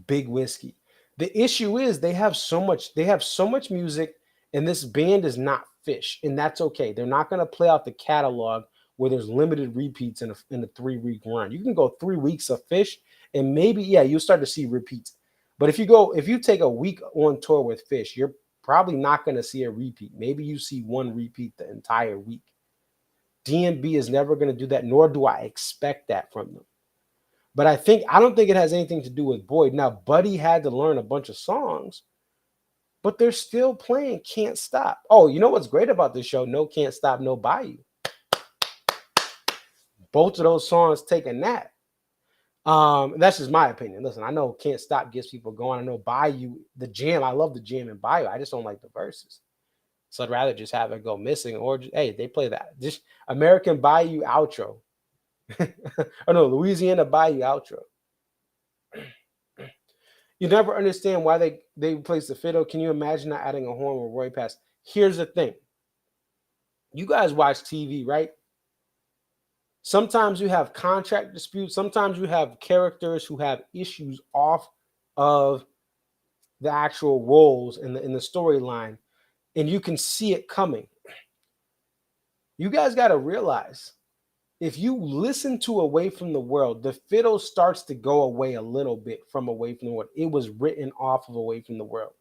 big whiskey. The issue is they have so much music, and this band is not Fish, and that's okay. They're not going to play out the catalog where there's limited repeats in a 3-week run. You can go 3 weeks of Fish, and maybe you'll start to see repeats. But if you take a week on tour with Fish, you're probably not going to see a repeat. Maybe you see one repeat the entire week. DMB is never going to do that, nor do I expect that from them. But I don't think it has anything to do with Boyd. Now, Buddy had to learn a bunch of songs, but they're still playing Can't Stop. Oh, you know what's great about this show? No Can't Stop, No Bayou. Both of those songs take a nap. That's just my opinion. Listen, I know Can't Stop gets people going. I know Bayou, the jam. I love the jam in Bayou. I just don't like the verses. So I'd rather just have it go missing, or just, hey, they play that. Just American Bayou outro. Oh no, Louisiana Bayou outro. You never understand why they replace the fiddle. Can you imagine not adding a horn with Roy Pass? Here's the thing. You guys watch TV, right? Sometimes you have contract disputes. Sometimes you have characters who have issues off of the actual roles in the storyline, and you can see it coming. You guys got to realize, if you listen to Away from the World, the fiddle starts to go away a little bit from Away from the World. It was written off of Away from the World.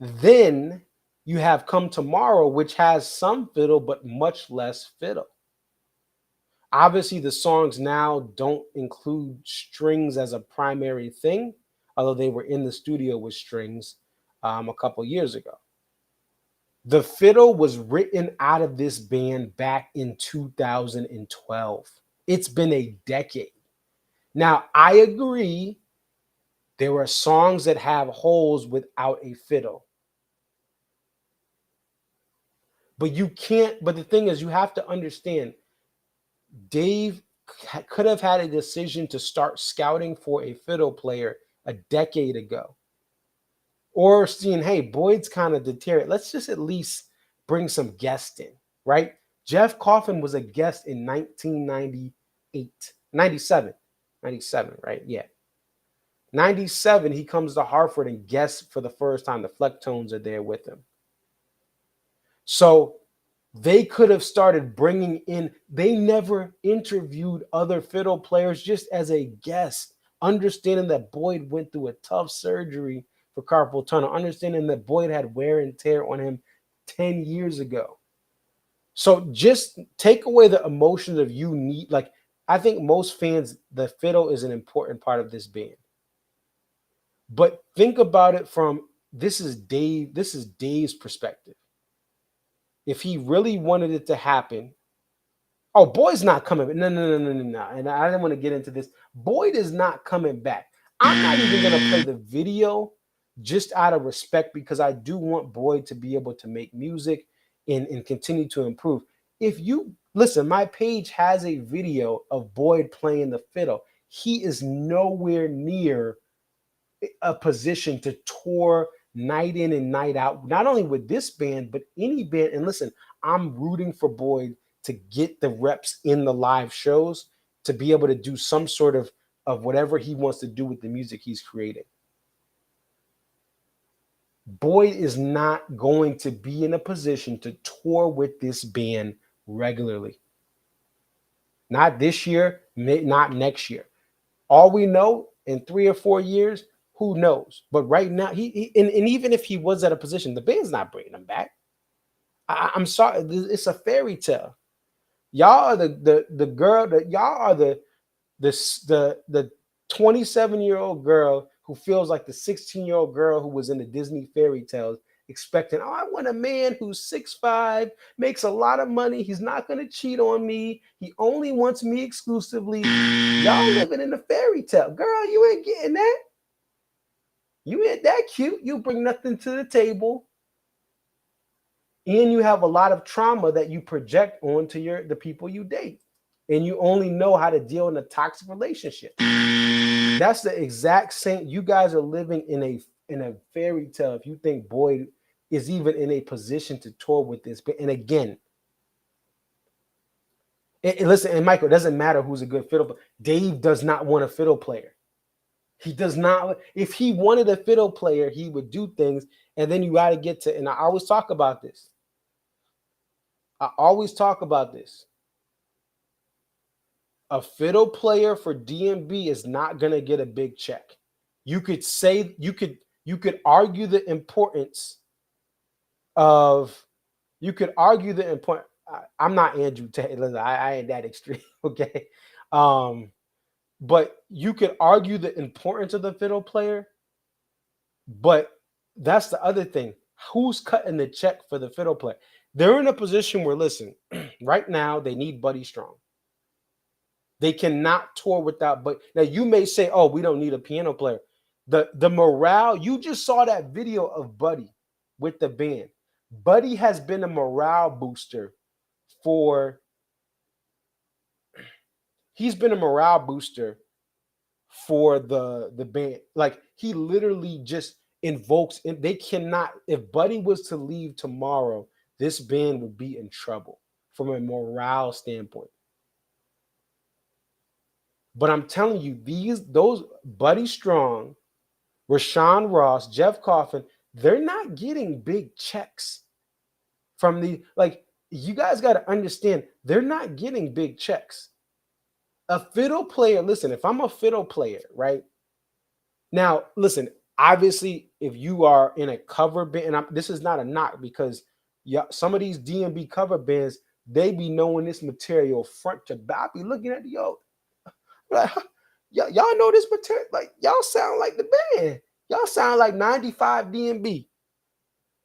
Then you have Come Tomorrow, which has some fiddle, but much less fiddle. Obviously, the songs now don't include strings as a primary thing, although they were in the studio with strings a couple years ago. The fiddle was written out of this band back in 2012. It's been a decade. Now, I agree, there are songs that have holes without a fiddle. But the thing is, you have to understand, Dave could have had a decision to start scouting for a fiddle player a decade ago. Or seeing, hey, Boyd's kind of deteriorated. Let's just at least bring some guests in, right? Jeff Coffin was a guest in 97, right? Yeah. 97, he comes to Hartford and guests for the first time. The Flecktones are there with him. So they could have started bringing in, they never interviewed other fiddle players just as a guest, understanding that Boyd went through a tough surgery for carpal tunnel, understanding that Boyd had wear and tear on him 10 years ago. So just take away the emotions of I think most fans, the fiddle is an important part of this band. But think about it from, this is Dave's perspective. If he really wanted it to happen, Boyd's not coming. No. And I didn't want to get into this. Boyd is not coming back. I'm not even going to play the video just out of respect, because I do want Boyd to be able to make music and continue to improve. If you listen, my page has a video of Boyd playing the fiddle. He is nowhere near a position to tour night in and night out, not only with this band, but any band. And listen, I'm rooting for Boyd to get the reps in the live shows to be able to do some sort of whatever he wants to do with the music he's creating. Boyd is not going to be in a position to tour with this band regularly. Not this year, not next year. All we know, in 3 or 4 years, who knows? But right now, he and even if he was at a position, the band's not bringing him back. I'm sorry, it's a fairy tale. Y'all are the girl that y'all are the 27-year-old girl who feels like the 16-year-old girl who was in the Disney fairy tales, expecting, I want a man who's 6'5", makes a lot of money. He's not going to cheat on me. He only wants me exclusively. Y'all living in a fairy tale. Girl, you ain't getting that. You ain't that cute. You bring nothing to the table. And you have a lot of trauma that you project onto the people you date. And you only know how to deal in a toxic relationship. That's the exact same. You guys are living in a fairy tale if you think Boyd is even in a position to tour with this. And again, and listen, and Michael, it doesn't matter who's a good fiddle. Dave does not want a fiddle player. He does not. If he wanted a fiddle player, he would do things. And then you got to get to, and I always talk about this. A fiddle player for DMB is not going to get a big check. You could say, you could argue the importance of, I'm not Andrew Taylor. I ain't that extreme. Okay. But you could argue the importance of the fiddle player, but that's the other thing. Who's cutting the check for the fiddle player? They're in a position where, listen, right now they need Buddy Strong. They cannot tour without. But now you may say, "Oh, we don't need a piano player." The morale. You just saw that video of Buddy with the band. Buddy has been a morale booster for. He's been a morale booster for the band. Like, he literally just invokes, and they cannot. If Buddy was to leave tomorrow, this band would be in trouble from a morale standpoint. But I'm telling you, those Buddy Strong, Rashawn Ross, Jeff Coffin, they're not getting big checks from the, like, you guys got to understand, they're not getting big checks. A fiddle player, listen, if I'm a fiddle player, right? Now, listen, obviously, if you are in a cover band, and this is not a knock, because some of these DMB cover bands, they be knowing this material front to back. I be looking at like, y'all know this material, like, y'all sound like the band. Y'all sound like 95 DMB.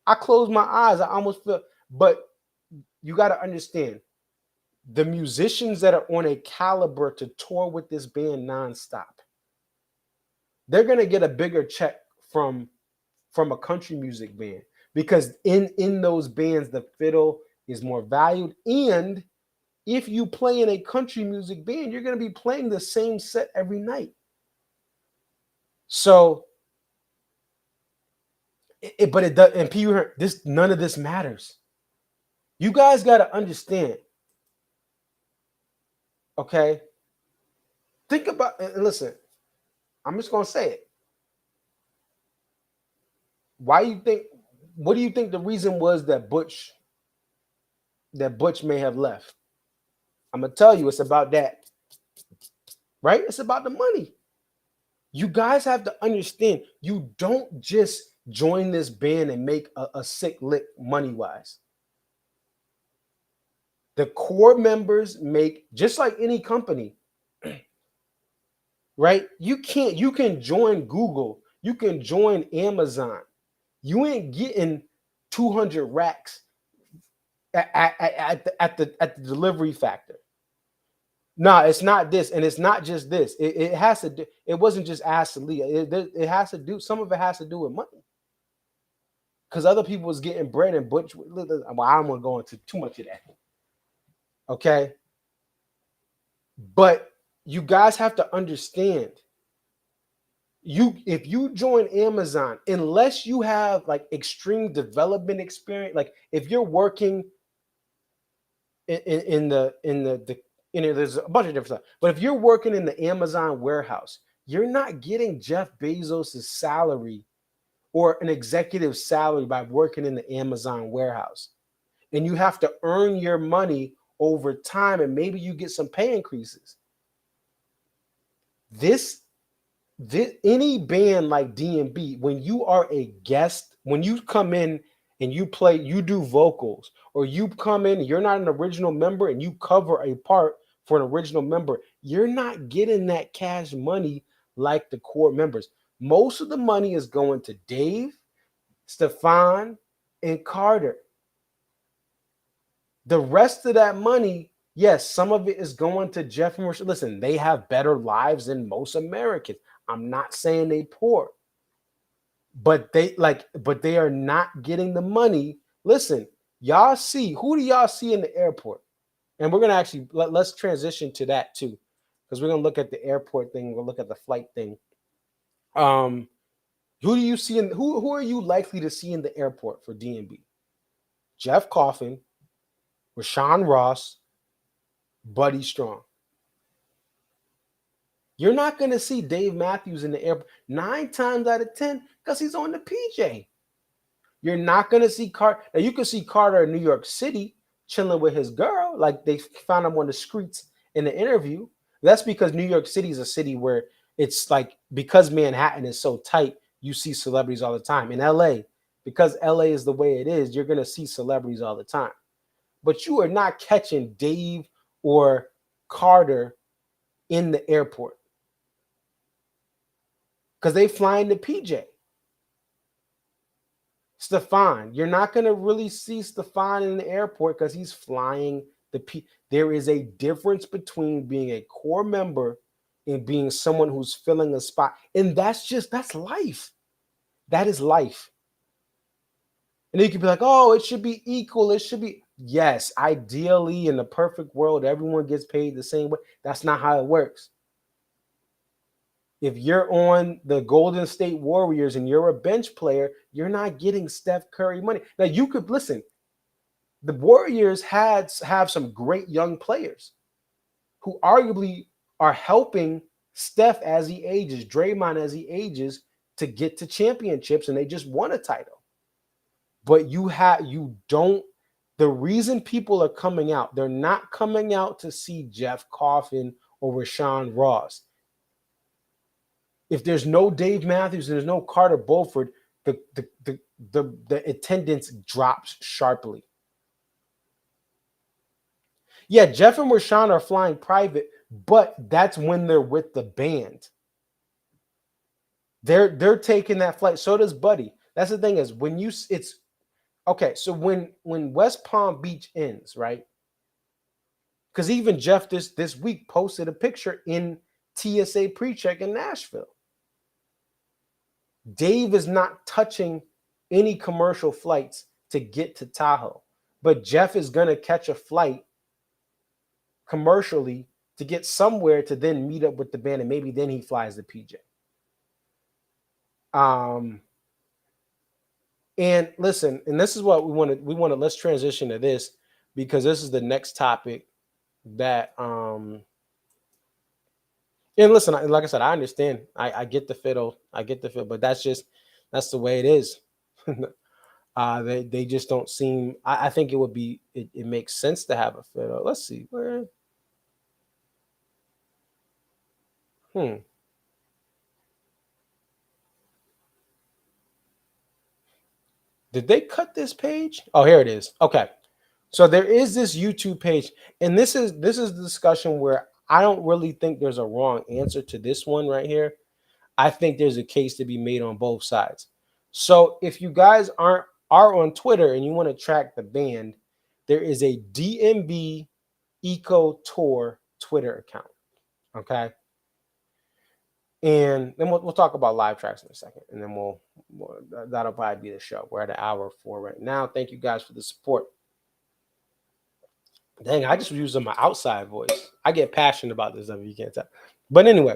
I close my eyes, I almost feel, but you got to understand, the musicians that are on a caliber to tour with this band nonstop, they're going to get a bigger check from a country music band, because in those bands, the fiddle is more valued. And if you play in a country music band, you're going to be playing the same set every night. So, but it does, and people, none of this matters. You guys got to understand. Okay, think about, and listen, I'm just gonna say it. What do you think the reason was that Butch may have left? I'm gonna tell you, it's about that, right? It's about the money. You guys have to understand, you don't just join this band and make a sick lick money-wise. The core members make, just like any company, right? You can join Google, you can join Amazon. You ain't getting 200 racks at the delivery factor. No, it's not this, and it's not just this. It has to do. It wasn't just Ashley. It has to do. Some of it has to do with money, because other people was getting bread, and Butch. Well, I don't want to go into too much of that. Okay, but you guys have to understand. If you join Amazon, unless you have like extreme development experience, like if you're working in the there's a bunch of different stuff, but if you're working in the Amazon warehouse, you're not getting Jeff Bezos' salary or an executive salary by working in the Amazon warehouse. And you have to earn your money over time, and maybe you get some pay increases. Any band like DMB, when you are a guest, when you come in and you play, you do vocals, or you come in, you're not an original member and you cover a part for an original member, you're not getting that cash money like the core members. Most of the money is going to Dave, Stefan, and Carter. The rest of that money, yes, some of it is going to Jeff and Rashad. Listen, they have better lives than most Americans. I'm not saying they poor, but they are not getting the money. Listen, y'all see, who do y'all see in the airport? And we're gonna actually let's transition to that too, because we're gonna look at the airport thing. We'll look at the flight thing. Who do you see in who are you likely to see in the airport for DMB? Jeff Coffin, Rashawn Ross, Buddy Strong. You're not going to see Dave Matthews in the airport 9 times out of 10 because he's on the PJ. You're not going to see Carter. Now, you can see Carter in New York City chilling with his girl. Like they found him on the streets in the interview. That's because New York City is a city where it's like, because Manhattan is so tight, you see celebrities all the time. In LA, because LA is the way it is, you're going to see celebrities all the time. But you are not catching Dave or Carter in the airport because they fly in the PJ. Stefan, you're not going to really see Stefan in the airport because he's flying the P. There is a difference between being a core member and being someone who's filling a spot. And that's life. That is life. And you could be like, oh, it should be equal. It should be. Yes, ideally, in the perfect world, everyone gets paid the same way. That's not how it works. If you're on the Golden State Warriors and you're a bench player, you're not getting Steph Curry money. Now, you could listen. The Warriors have some great young players who arguably are helping Steph as he ages, Draymond as he ages, to get to championships, and they just won a title. But the reason people are coming out, they're not coming out to see Jeff Coffin or Rashawn Ross. If there's no Dave Matthews and there's no Carter Beauford, the attendance drops sharply. Yeah, Jeff and Rashawn are flying private, but that's when they're with the band. They're taking that flight. So does Buddy. That's the thing is it's okay. So when West Palm Beach ends, right? Because even Jeff this week posted a picture in TSA pre-check in Nashville. Dave is not touching any commercial flights to get to Tahoe, but Jeff is going to catch a flight commercially to get somewhere to then meet up with the band, and maybe then he flies the PJ. And listen, and this is what we want to let's transition to this, because this is the next topic that and listen, like I said, I understand. I get the fiddle. But that's the way it is. They just don't seem. I think it makes sense to have a fiddle. Let's see where. Did they cut this page? Oh, here it is. Okay. So there is this YouTube page, and this is the discussion where I don't really think there's a wrong answer to this one right here. I think there's a case to be made on both sides. So if you guys are on Twitter and you want to track the band, there is a DMB Eco Tour Twitter account. Okay. And then we'll talk about live tracks in a second, and then that'll probably be the show. We're at an hour 4 right now. Thank you guys for the support. Dang, I just was using my outside voice. I get passionate about this stuff, if you can't tell. But anyway,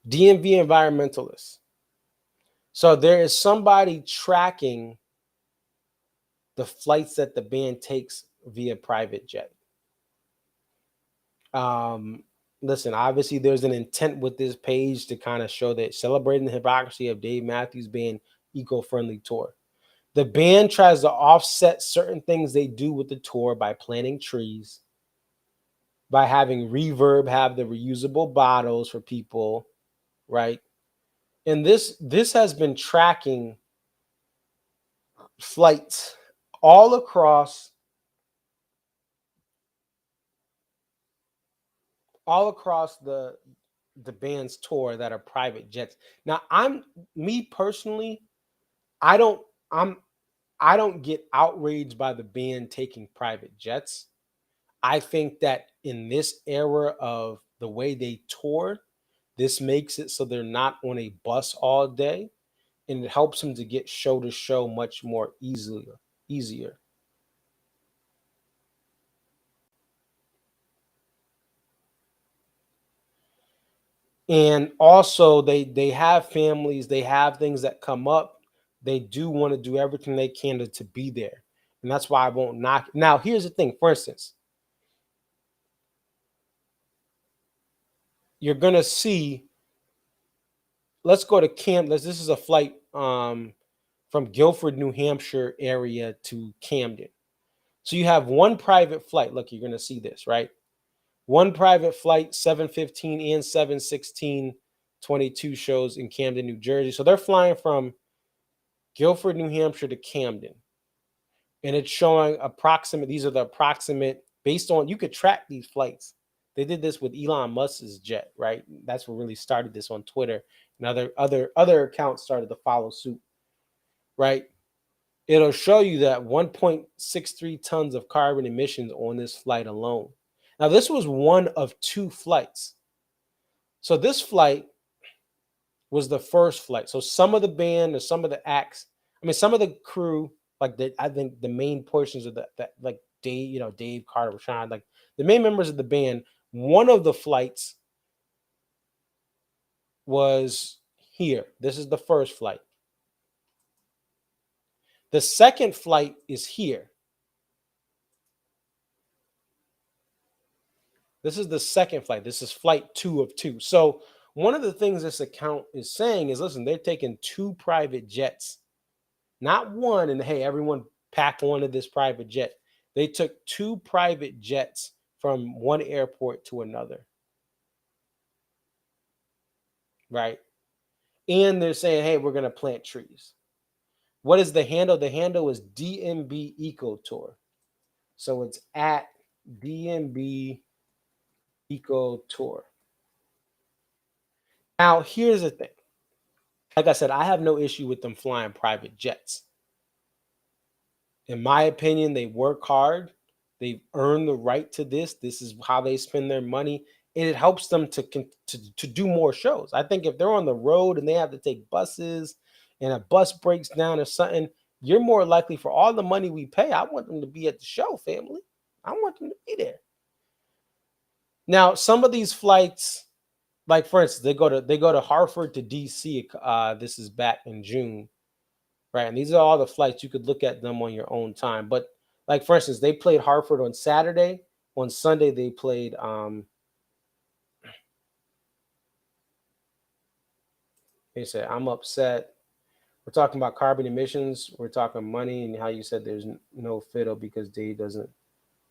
DMV environmentalists. So there is somebody tracking the flights that the band takes via private jet. Listen, obviously there's an intent with this page to kind of show that celebrating the hypocrisy of Dave Matthews being eco-friendly tour. The band tries to offset certain things they do with the tour by planting trees, by having Reverb have the reusable bottles for people, right? And this has been tracking flights all across the band's tour that are private jets. Now, me personally, I don't get outraged by the band taking private jets. I think that in this era of the way they tour, this makes it so they're not on a bus all day, and it helps them to get show to show much more easier. And also they have families, they have things that come up. They do want to do everything they can to be there. And that's why I won't knock. Now, here's the thing. For instance, you're going to see, let's go to Camden. This is a flight from Guilford, New Hampshire area to Camden. So you have one private flight. Look, you're going to see this, right? One private flight, 7:15 and 7:16, 22 shows in Camden, New Jersey. So they're flying from Guilford, New Hampshire to Camden. And it's showing approximate, these are the approximate, based on, you could track these flights. They did this with Elon Musk's jet, right? That's what really started this on Twitter. And other accounts started to follow suit, right? It'll show you that 1.63 tons of carbon emissions on this flight alone. Now, this was one of two flights. So this flight was the first flight. So some of the band or some of the acts, I mean, some of the crew, like I think the main portions of that like Dave Carter, Rashawn, like the main members of the band, one of the flights was here. This is the first flight. The second flight is here. This is the second flight. This is flight 2 of 2. So one of the things this account is saying is, listen, they're taking 2 private jets, not one, and hey, everyone pack one of this private jet. They took 2 private jets from one airport to another. Right? And they're saying, hey, we're going to plant trees. What is the handle? The handle is DMB Eco Tour. So it's at DMB Eco Tour. Now, here's the thing. Like I said, I have no issue with them flying private jets. In my opinion, they work hard. They've earned the right to this. This is how they spend their money. And it helps them to do more shows. I think if they're on the road and they have to take buses and a bus breaks down or something, you're more likely, for all the money we pay, I want them to be at the show, family. I want them to be there. Now, some of these flights, like for instance, they go to Hartford to DC. This is back in June, right? And these are all the flights. You could look at them on your own time. But like for instance, they played Hartford on Saturday. On Sunday, they played they said, I'm upset. We're talking about carbon emissions. We're talking money and how you said there's no fiddle because Dave doesn't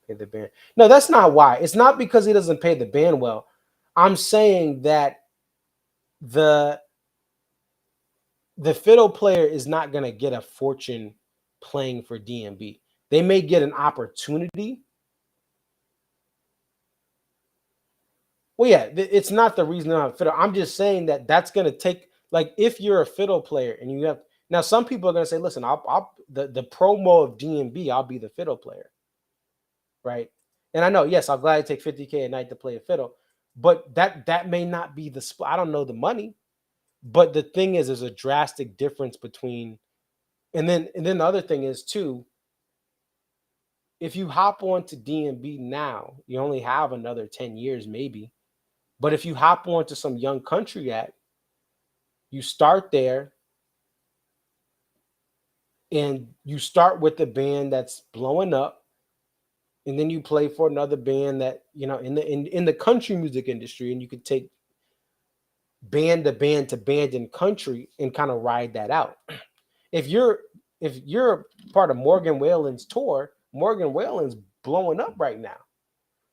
pay the band. No, that's not why. It's not because he doesn't pay the band well. I'm saying that the fiddle player is not going to get a fortune playing for DMB. They may get an opportunity. Well, yeah, it's not the reason I'm a fiddle. I'm just saying that that's going to take, like, if you're a fiddle player and you have, now some people are going to say, listen, I'll the promo of DMB, I'll be the fiddle player. Right. And I know, yes, I'll gladly take $50K a night to play a fiddle, but that may not be the split. I don't know the money, but the thing is, there's a drastic difference between, and then the other thing is too, if you hop on to DMB now, you only have another 10 years maybe. But if you hop on to some young country act, you start there and you start with the band that's blowing up, and then you play for another band that, you know, in the country music industry, and you could take band to band to band in country and kind of ride that out. If you're part of Morgan Wallen's tour, Morgan Wallen's blowing up right now.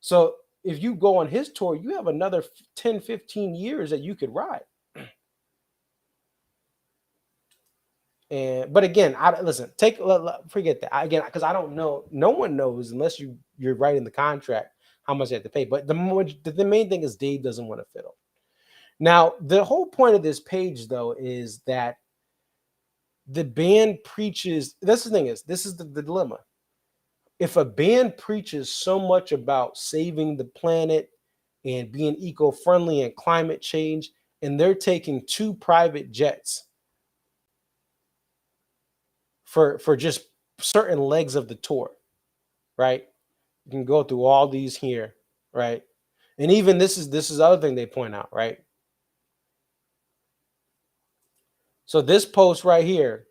So if you go on his tour, you have another 10, 15 years that you could ride. But again, forget that. Again, because I don't know. No one knows unless you're writing the contract how much they have to pay. But the main thing is Dave doesn't want to fiddle. Now, the whole point of this page, though, is that the band preaches. This is the dilemma. If a band preaches so much about saving the planet and being eco-friendly and climate change, and they're taking 2 private jets for just certain legs of the tour, right? You can go through all these here, right? And even this is the other thing they point out, right? So this post right here,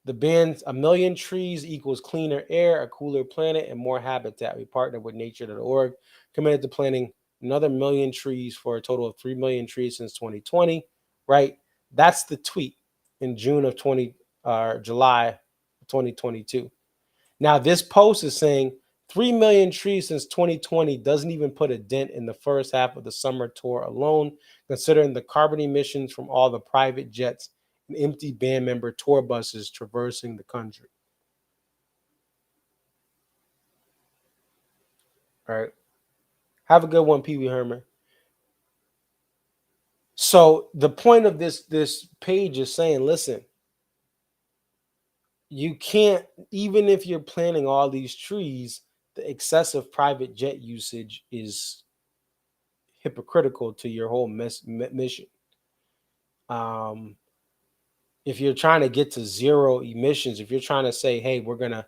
the band's "A Million Trees Equals Cleaner Air, a Cooler Planet, and More Habitat." We partnered with nature.org, committed to planting another million trees for a total of 3 million trees since 2020, right? That's the tweet in July 2022. Now, this post is saying 3 million trees since 2020 doesn't even put a dent in the first half of the summer tour alone, considering the carbon emissions from all the private jets and empty band member tour buses traversing the country. All right. Have a good one, Pee Wee Herman. So the point of this page is saying, listen, you can't, even if you're planting all these trees, the excessive private jet usage is hypocritical to your whole mission. If you're trying to get to zero emissions, if you're trying to say, hey, we're going to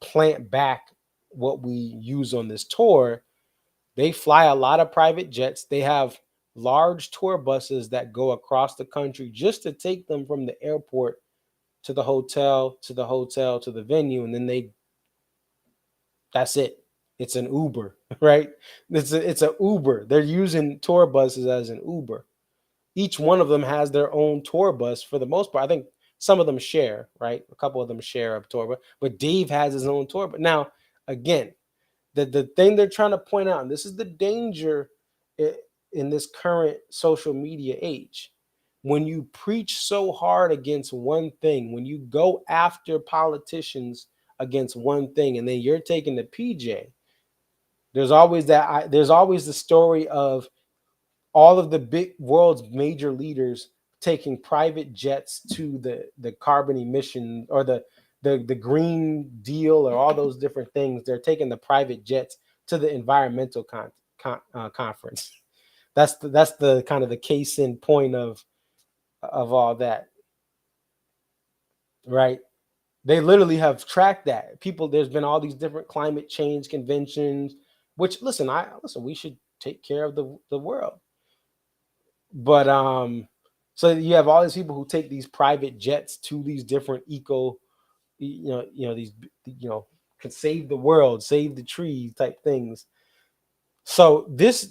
plant back what we use on this tour, they fly a lot of private jets. They have large tour buses that go across the country just to take them from the airport to the hotel, to the venue. And then that's it. It's an Uber, right? It's a Uber. They're using tour buses as an Uber. Each one of them has their own tour bus for the most part. I think some of them share, right? A couple of them share a tour bus, but Dave has his own tour. But now, again, the thing they're trying to point out, and this is the danger in this current social media age, when you preach so hard against one thing, when you go after politicians against one thing, and then you're taking the PJ, there's always the story of all of the big world's major leaders taking private jets to the carbon emission or the Green Deal or all those different things. They're taking the private jets to the environmental conference. That's the kind of the case in point of all that, right? They literally have tracked that. People, there's been all these different climate change conventions, which listen, we should take care of the world. But so you have all these people who take these private jets to these different these can save the world, save the trees type things. So this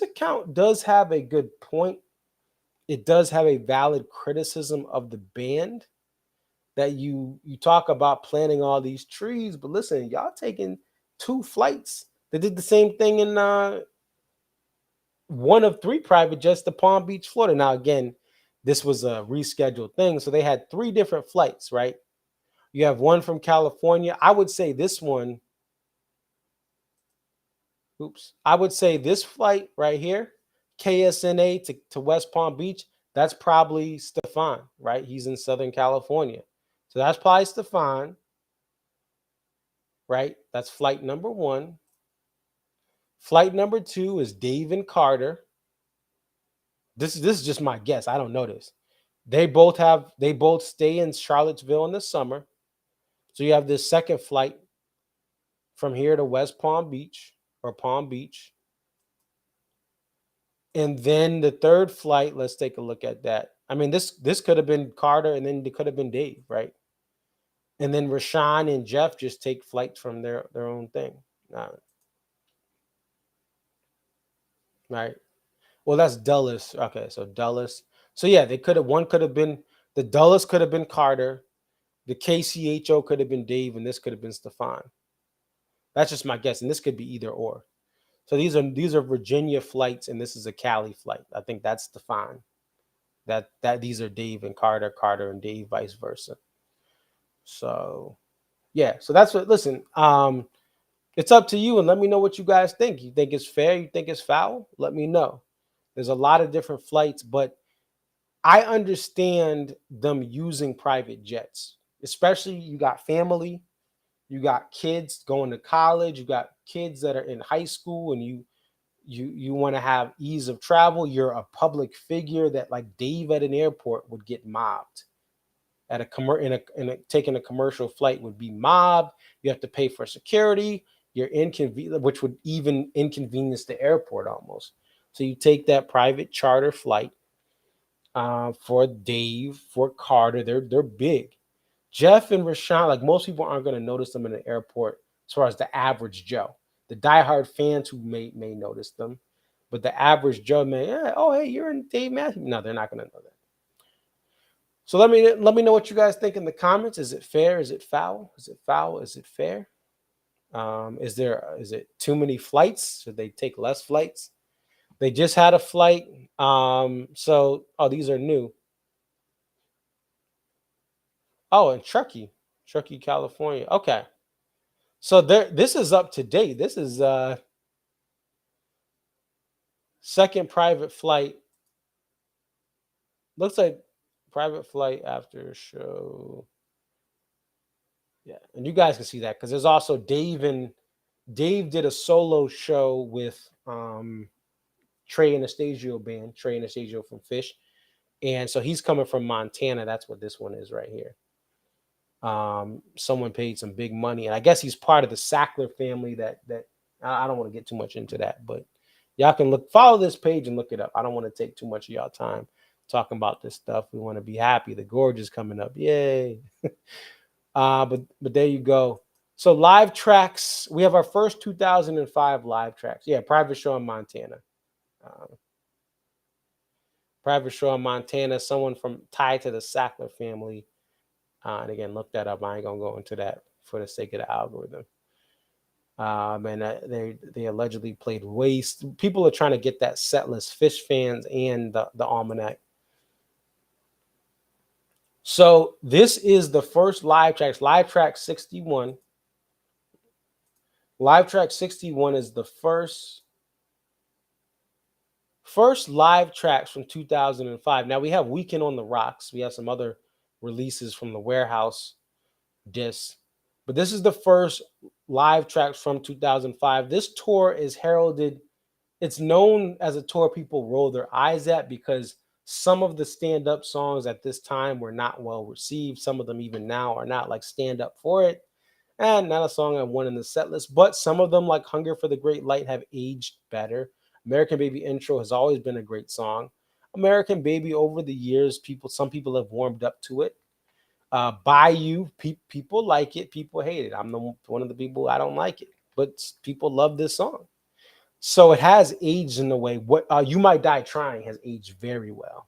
account does have a good point. It does have a valid criticism of the band that you talk about planting all these trees, but listen, y'all taking 2 flights. They did the same thing in one of 3 private jets to Palm Beach, Florida. Now, again, this was a rescheduled thing. So they had 3 different flights, right? You have one from California. I would say this flight right here, KSNA to West Palm Beach, that's probably Stefan, right? He's in Southern California. So that's probably Stefan, right? That's flight number 1. Flight number 2 is Dave and Carter. This is just my guess. I don't know this. They both stay in Charlottesville in the summer. So you have this second flight from here to West Palm Beach or Palm Beach. And then the third flight, let's take a look at that. I mean, this could have been Carter and then it could have been Dave, right? And then Rashawn and Jeff just take flights from their own thing. Right. Well, that's Dulles. Okay, so Dulles. So yeah, the Dulles could have been Carter. The KCHO could have been Dave, and this could have been Stefan. That's just my guess, and this could be either or. So these are Virginia flights, and this is a Cali flight. I think that's Stefan. That these are Dave and Carter and Dave, vice versa. So yeah, so that's what. Listen, it's up to you, and let me know what you guys think. You think it's fair? You think it's foul? Let me know. There's a lot of different flights, but I understand them using private jets, especially you got family, you got kids going to college, you got kids that are in high school, and you want to have ease of travel. You're a public figure that, like Dave at an airport, would get mobbed. At taking a commercial flight would be mobbed. You have to pay for security. You're inconvenient, which would even inconvenience the airport almost. So you take that private charter flight, for Dave, for Carter. They're big. Jeff and Rashawn, like most people aren't going to notice them in the airport as far as the average Joe. The diehard fans who may notice them, but the average Joe may, yeah, oh hey, you're in Dave Matthews. No, they're not going to know that. So let me know what you guys think in the comments. Is it fair? Is it foul? Is it foul? Is it fair? Is it too many flights? Should they take less flights? They just had a flight. These are new. Oh, in Truckee, California. Okay. So this is up to date. This is second private flight. Looks like private flight after show. Yeah, and you guys can see that because there's also Dave did a solo show with Trey Anastasio band, Trey Anastasio from Fish. And so he's coming from Montana. That's what this one is right here. Someone paid some big money, and I guess he's part of the Sackler family. That I don't want to get too much into that, but y'all can follow this page and look it up. I don't want to take too much of y'all time talking about this stuff. We want to be happy. The Gorge is coming up, yay! But there you go. So live tracks. We have our first 2005 live tracks. Yeah, private show in Montana. Private show in Montana. Someone from tied to the Sackler family. And again, look that up. I ain't gonna go into that for the sake of the algorithm. And they allegedly played waste. People are trying to get that set list, Fish fans and the almanac. So this is the first live tracks. Live track 61. Live track 61 is the first live tracks from 2005. Now we have Weekend on the Rocks. We have some other releases from the warehouse discs, but this is the first live tracks from 2005. This tour is heralded. It's known as a tour people roll their eyes at because some of the stand-up songs at this time were not well received. Some of them even now are not, like Stand Up For It, and not a song I won in the set list, but some of them, like Hunger for the Great Light, have aged better. American Baby Intro has always been a great song. American Baby, over the years, some people have warmed up to it. Bayou, people like it, people hate it. I'm one of the people, I don't like it, but people love this song. So it has aged in a way. What You Might Die Trying has aged very well.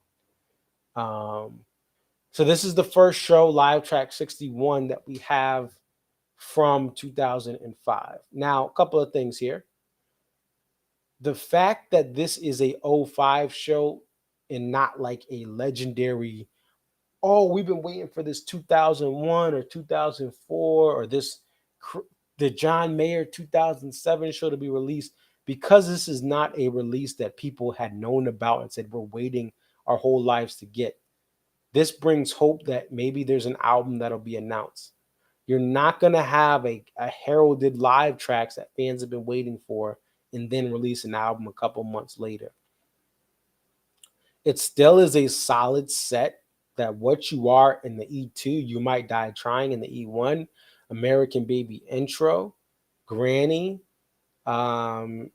So this is the first show, live track 61, that we have from 2005. Now, a couple of things here. The fact that this is a 05 show and not like a legendary, oh, we've been waiting for this 2001 or 2004 or the John Mayer 2007 show to be released, because this is not a release that people had known about and said we're waiting our whole lives to get. This brings hope that maybe there's an album that'll be announced. You're not going to have a heralded live tracks that fans have been waiting for and then release an album a couple months later. It still is a solid set. That What You Are in the E2, You Might Die Trying in the E1, American Baby Intro, Granny, right?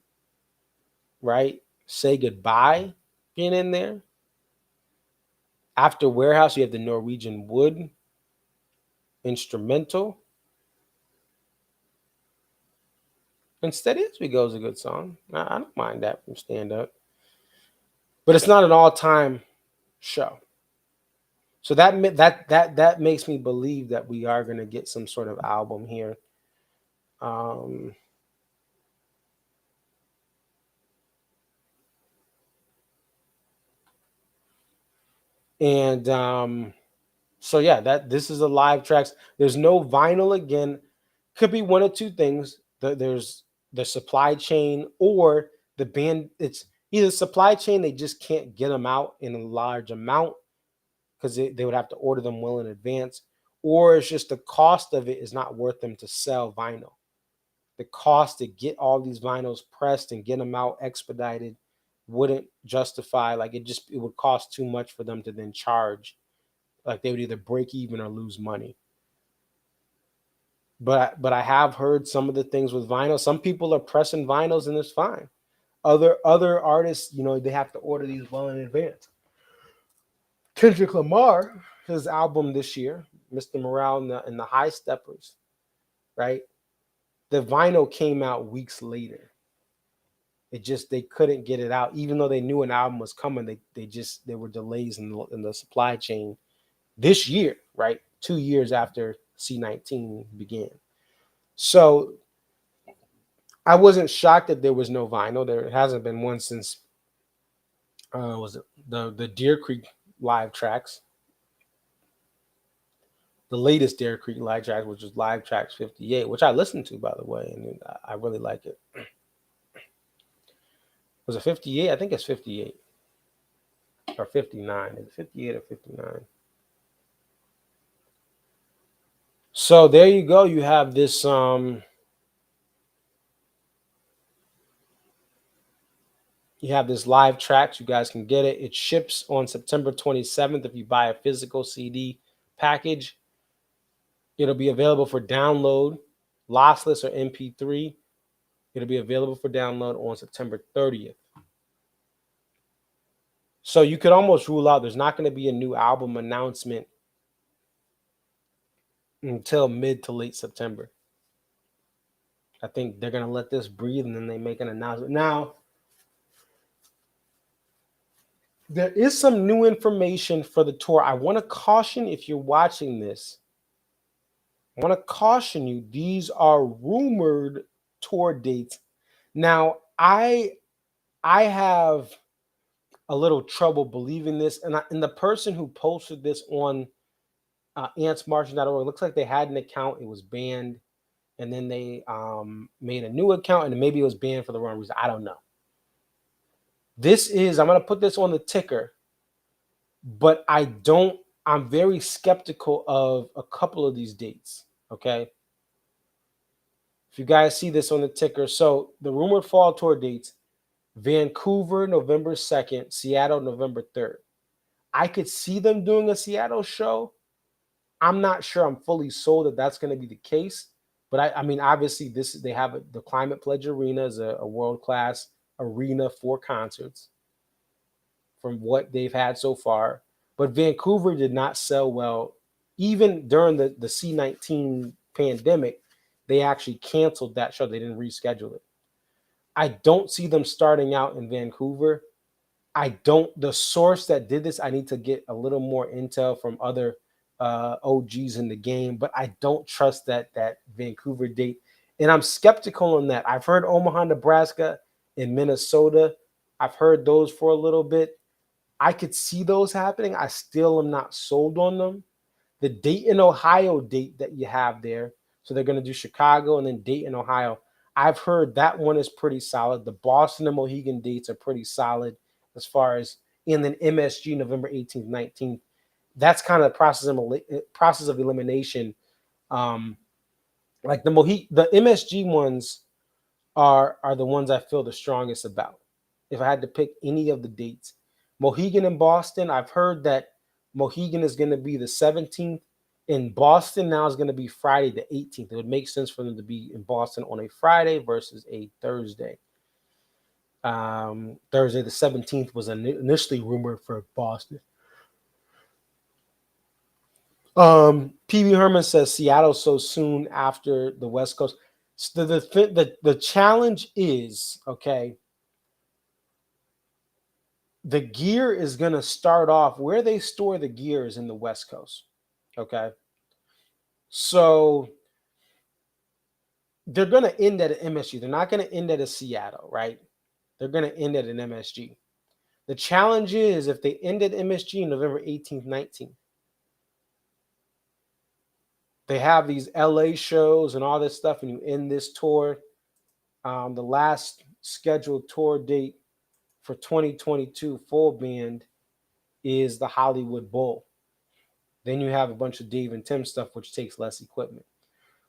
Say Goodbye being in there. After Warehouse, you have the Norwegian Wood instrumental. And Steady As We Go is a good song. I don't mind that from Stand Up. But it's not an all-time show. So that makes me believe that we are going to get some sort of album here. So yeah, this is a live tracks. There's no vinyl again. Could be one of two things. There's the supply chain or the band. It's either supply chain, they just can't get them out in a large amount because they would have to order them well in advance, or it's just the cost of it is not worth them to sell vinyl. The cost to get all these vinyls pressed and get them out expedited wouldn't justify, like it would cost too much for them to then charge. Like they would either break even or lose money. But I have heard some of the things with vinyl. Some people are pressing vinyls and it's fine. Other artists, they have to order these well in advance. Kendrick Lamar, his album this year, Mr. Morale and the High Steppers, right? The vinyl came out weeks later. They couldn't get it out, even though they knew an album was coming. There were delays in the supply chain this year, right? 2 years after C19 began. So I wasn't shocked that there was no vinyl. There hasn't been one since was it the Deer Creek live tracks, the latest Deer Creek live tracks, which was Live Tracks 58, which I listened to, by the way, and I really like it. Was it 58? I think it's 58 or 59. Is it 58 or 59? So there you go. You have this you have this live tracks. You guys can get it. It ships on September 27th if you buy a physical CD package. It'll be available for download, lossless or MP3. It'll be available for download on September 30th. So you could almost rule out there's not going to be a new album announcement until mid to late September. I think they're going to let this breathe and then they make an announcement. Now, there is some new information for the tour. I want to caution, if you're watching this, I want to caution you, these are rumored tour dates. Now, I have a little trouble believing this, and the person who posted this on antsmarching.org, looks like they had an account, it was banned, and then they made a new account, and maybe it was banned for the wrong reason. I don't know. I'm going to put this on the ticker, but I'm very skeptical of a couple of these dates, okay? If you guys see this on the ticker, so the rumored fall tour dates, Vancouver, November 2nd, Seattle, November 3rd. I could see them doing a Seattle show. I'm not sure I'm fully sold that that's going to be the case, but I mean, obviously they have the Climate Pledge Arena is a world-class arena for concerts from what they've had so far. But Vancouver did not sell well. Even during the C19 pandemic, they actually canceled that show. They didn't reschedule it. I don't see them starting out in Vancouver. The source that did this, I need to get a little more intel from other OGs in the game, but I don't trust that Vancouver date. And I'm skeptical on that. I've heard Omaha, Nebraska, and Minnesota. I've heard those for a little bit. I could see those happening. I still am not sold on them. The Dayton, Ohio date that you have there, so they're going to do Chicago and then Dayton, Ohio. I've heard that one is pretty solid. The Boston and Mohegan dates are pretty solid as far as, and then MSG November 18th, 19th. That's kind of the process of elimination. Like the MSG ones are the ones I feel the strongest about. If I had to pick any of the dates, Mohegan and Boston, I've heard that Mohegan is going to be the 17th. In Boston now is going to be Friday the 18th. It would make sense for them to be in Boston on a Friday versus a Thursday. Thursday the 17th was initially rumored for Boston. PB Herman says Seattle so soon after the West Coast. So the challenge is, okay, the gear is going to start off where they store the gear is in the West Coast. Okay. So they're going to end at an MSG. They're not going to end at a Seattle, right? They're going to end at an MSG. The challenge is if they end at MSG November 18th, 19th, they have these LA shows and all this stuff, and you end this tour. The last scheduled tour date for 2022 full band is the Hollywood Bowl. Then you have a bunch of Dave and Tim stuff, which takes less equipment.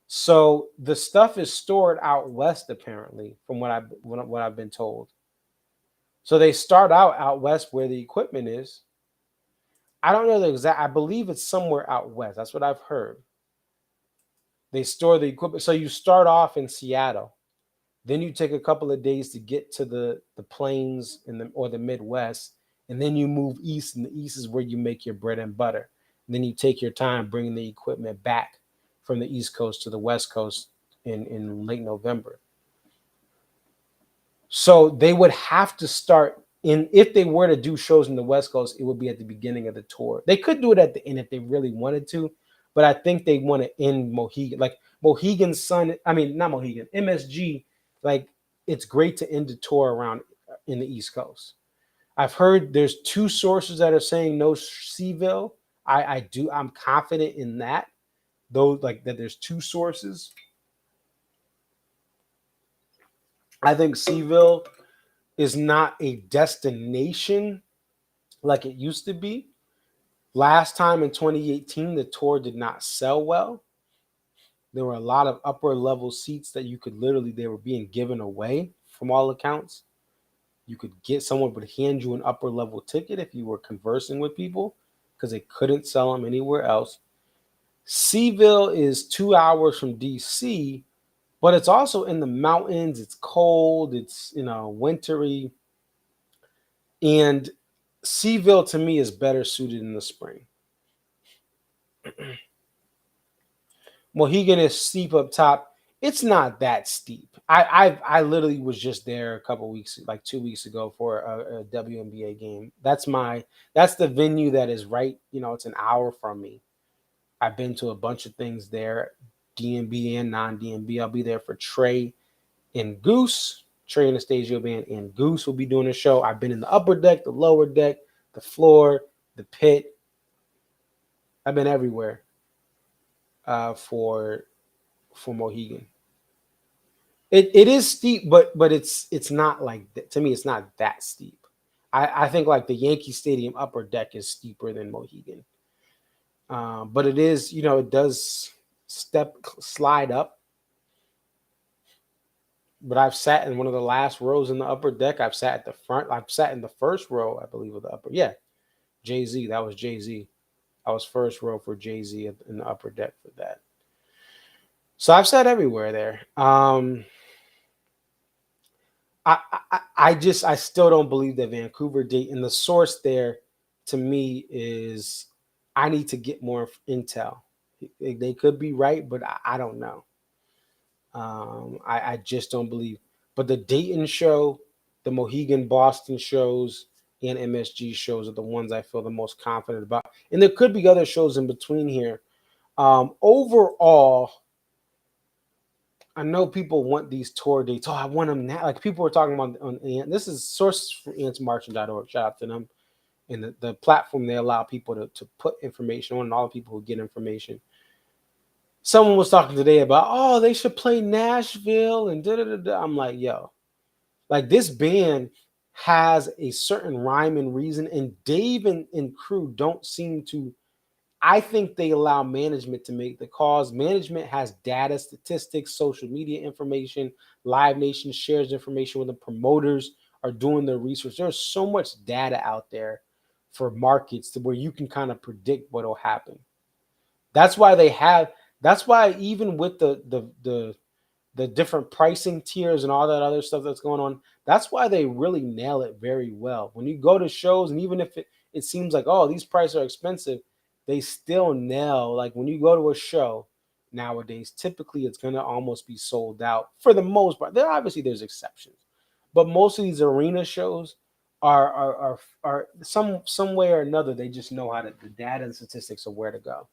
So the stuff is stored out west, apparently, from what I've been told. So they start out west where the equipment is. I don't know the exact. I believe it's somewhere out west. That's what I've heard. They store the equipment. So you start off in Seattle. Then you take a couple of days to get to the plains or the Midwest, and then you move east, and the east is where you make your bread and butter. And then you take your time bringing the equipment back from the East Coast to the West Coast in late November. So they would have to start in, if they were to do shows in the West Coast, it would be at the beginning of the tour. They could do it at the end if they really wanted to, but I think they want to end Mohegan. Like Mohegan's son, I mean, not Mohegan, MSG, like it's great to end the tour around in the East Coast. I've heard there's 2 sources that are saying no Seaville. I'm confident in that. Those, like, that there's 2 sources. I think Seaville is not a destination like it used to be. Last time in 2018, the tour did not sell well. There were a lot of upper level seats that you could literally, they were being given away from all accounts. You could get, someone would hand you an upper level ticket if you were conversing with people because they couldn't sell them anywhere else. Seaville is 2 hours from DC, but it's also in the mountains. It's cold. It's, wintry. And Seaville to me is better suited in the spring. Mohegan is steep up top. It's not that steep. I literally was just there a couple weeks, like 2 weeks ago, for a WNBA game. That's the venue that is right. It's an hour from me. I've been to a bunch of things there, DMB and non-DMB. I'll be there for Trey and Goose. Trey and the Stagio Band and Goose will be doing a show. I've been in the upper deck, the lower deck, the floor, the pit. I've been everywhere for Mohegan. It is steep, but it's not like that. To me, it's not that steep. I think like the Yankee Stadium upper deck is steeper than Mohegan. But it is, it does slide up. But I've sat in one of the last rows in the upper deck. I've sat at the front. I've sat in the first row, I believe, of the upper. Yeah, Jay-Z. That was Jay-Z. I was first row for Jay-Z in the upper deck for that. So I've sat everywhere there. I still don't believe that Vancouver date, and the source there to me is I need to get more intel. They could be right, but I don't know. I just don't believe. But the Dayton show, the Mohegan Boston shows, and MSG shows are the ones I feel the most confident about. And there could be other shows in between here. Overall, I know people want these tour dates. Oh, I want them now. Like people were talking about on this is sources from antsmarching.org. Shout out to them. And the platform they allow people to put information on, and all the people who get information. Someone was talking today about, oh, they should play Nashville and da-da-da-da. I'm like, yo, like this band has a certain rhyme and reason, and Dave and crew don't seem to. I think they allow management to make the calls. Management has data, statistics, social media information. Live Nation shares information when the promoters are doing their research. There's so much data out there for markets to where you can kind of predict what will happen. That's why even with the different pricing tiers and all that other stuff that's going on, that's why they really nail it very well. When you go to shows, and even if it seems like, oh, these prices are expensive, they still nail. Like when you go to a show nowadays, typically it's going to almost be sold out for the most part. There's exceptions, but most of these arena shows are some way or another. They just know how to, the data and statistics of where to go.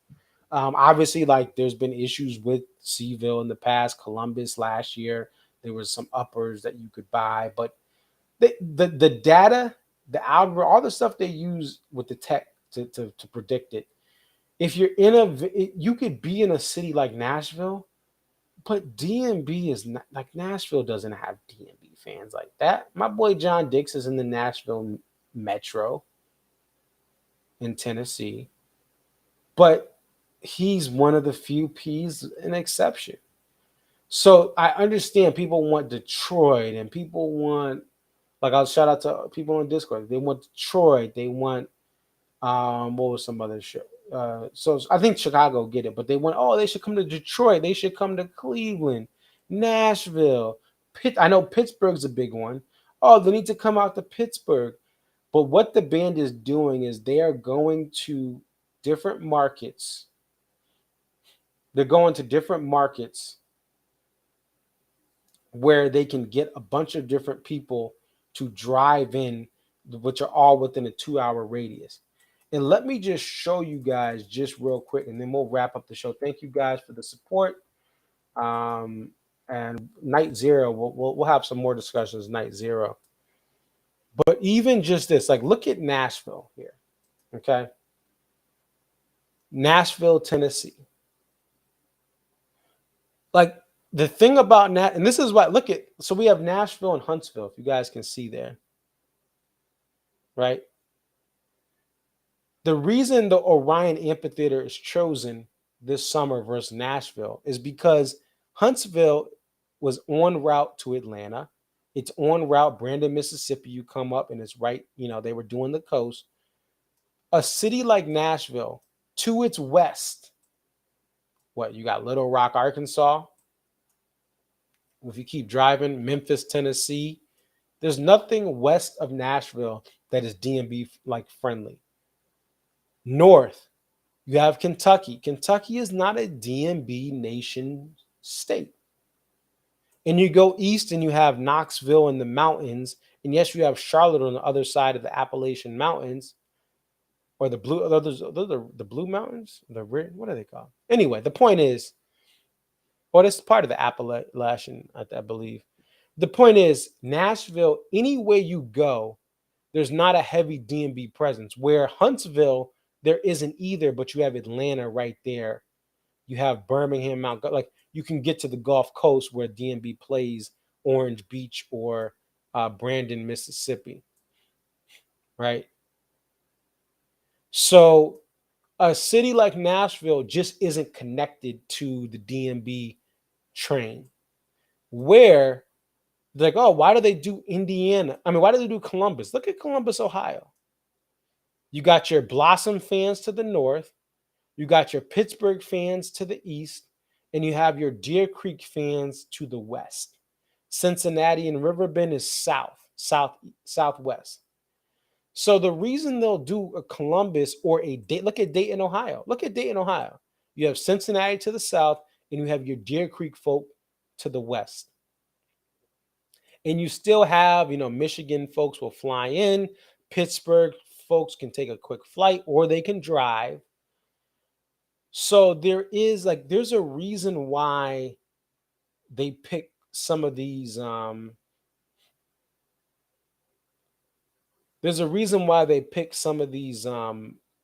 Obviously, like there's been issues with Seaville in the past. Columbus last year, there was some uppers that you could buy, but the data, the algorithm, all the stuff they use with the tech to predict it. If you're you could be in a city like Nashville, but DMB is not like Nashville doesn't have DMB fans like that. My boy John Dix is in the Nashville metro in Tennessee, but he's one of the few P's an exception. So I understand people want Detroit and people want, like I'll shout out to people on Discord. They want Detroit. They want what was some other show? So I think Chicago get it, but they want, oh, they should come to Detroit. They should come to Cleveland, Nashville. I know Pittsburgh's a big one. Oh, they need to come out to Pittsburgh. But what the band is doing is they are going to different markets. They're going to different markets where they can get a bunch of different people to drive in, which are all within a 2-hour radius. And let me just show you guys just real quick, and then we'll wrap up the show. Thank you guys for the support. And night zero, we'll have some more discussions night zero. But even just this, like, look at Nashville here, okay? Nashville, Tennessee. Like, the thing about and this is why, look at, so we have Nashville and Huntsville, if you guys can see there, right? The reason the Orion Amphitheater is chosen this summer versus Nashville is because Huntsville was en route to Atlanta. It's en route, Brandon, Mississippi. You come up and it's right, they were doing the coast. A city like Nashville, to its west, you got Little Rock, Arkansas. If you keep driving, Memphis, Tennessee, there's nothing west of Nashville that is DMB like friendly. North, you have Kentucky. Kentucky is not a DMB nation state. And you go east and you have Knoxville in the mountains. And yes, you have Charlotte on the other side of the Appalachian Mountains. Or the blue, those are the Blue Mountains? What are they called? Anyway, the point is, it's part of the Appalachian, I believe. The point is, Nashville, anywhere you go, there's not a heavy DMB presence. Where Huntsville, there isn't either, but you have Atlanta right there. You have Birmingham, like you can get to the Gulf Coast where DMB plays, Orange Beach or Brandon, Mississippi, right? So a city like Nashville just isn't connected to the DMB train. Where they're like, oh, why do they do Indiana? I mean, why do they do Columbus? Look at Columbus, Ohio. You got your Blossom fans to the north. You got your Pittsburgh fans to the east. And you have your Deer Creek fans to the west. Cincinnati and Riverbend is southwest. So the reason they'll do a Columbus or look at Dayton, Ohio. Look at Dayton, Ohio. You have Cincinnati to the south, and you have your Deer Creek folk to the west. And you still have, Michigan folks will fly in. Pittsburgh folks can take a quick flight or they can drive. So there's a reason why they pick some of these. There's a reason why they pick some of these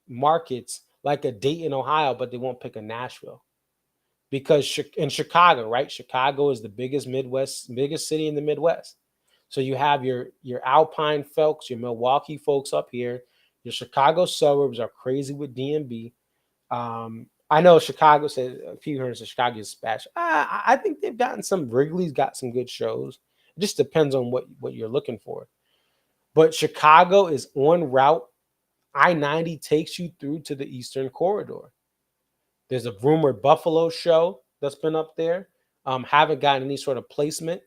markets like a Dayton, Ohio, but they won't pick a Nashville. Because in Chicago, right? Chicago is the biggest city in the Midwest. So you have your Alpine folks, your Milwaukee folks up here. Your Chicago suburbs are crazy with DMB. I know Chicago said a few heard Chicago is special. I think they've gotten some. Wrigley's got some good shows. It just depends on what you're looking for. But Chicago is en route. I-90 takes you through to the Eastern Corridor. There's a rumored Buffalo show that's been up there. Haven't gotten any sort of placement,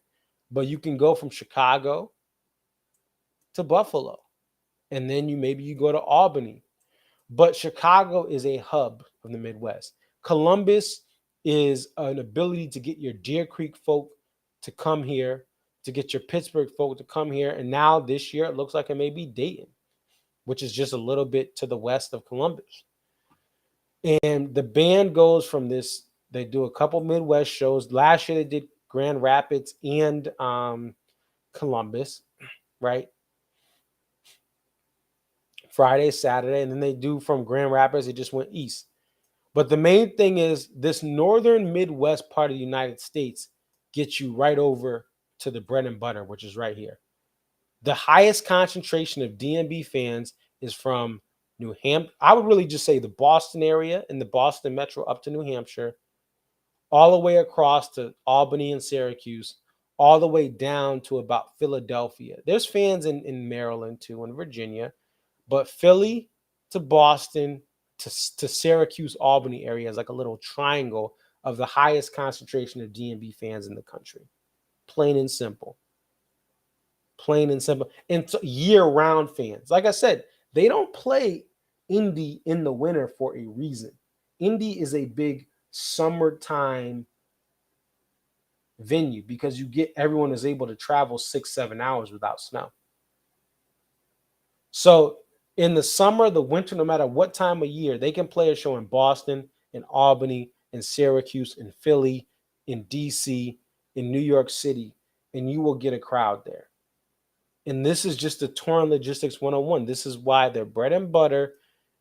but you can go from Chicago to Buffalo. And then you go to Albany. But Chicago is a hub of the Midwest. Columbus is an ability to get your Deer Creek folk to come here, to get your Pittsburgh folk to come here. And now this year, it looks like it may be Dayton, which is just a little bit to the west of Columbus. And the band goes from this, they do a couple Midwest shows. Last year, they did Grand Rapids and Columbus, right? Friday, Saturday, and then they do from Grand Rapids, they just went east. But the main thing is this northern Midwest part of the United States gets you right over to the bread and butter, which is right here. The highest concentration of DMB fans is from New Hampshire. I would really just say the Boston area and the Boston Metro up to New Hampshire, all the way across to Albany and Syracuse, all the way down to about Philadelphia. There's fans in Maryland too, and Virginia. But Philly to Boston to Syracuse, Albany area is like a little triangle of the highest concentration of DMB fans in the country. Plain and simple. plain and simple. And year-round fans, like I said, they don't play Indy in the winter for a reason. Indy is a big summertime venue because everyone is able to travel 6-7 hours without snow. So in the summer, the winter, no matter what time of year, they can play a show in Boston, in Albany, in Syracuse, in Philly, in DC, in New York City, and you will get a crowd there. And this is just the touring logistics 101. This is why their bread and butter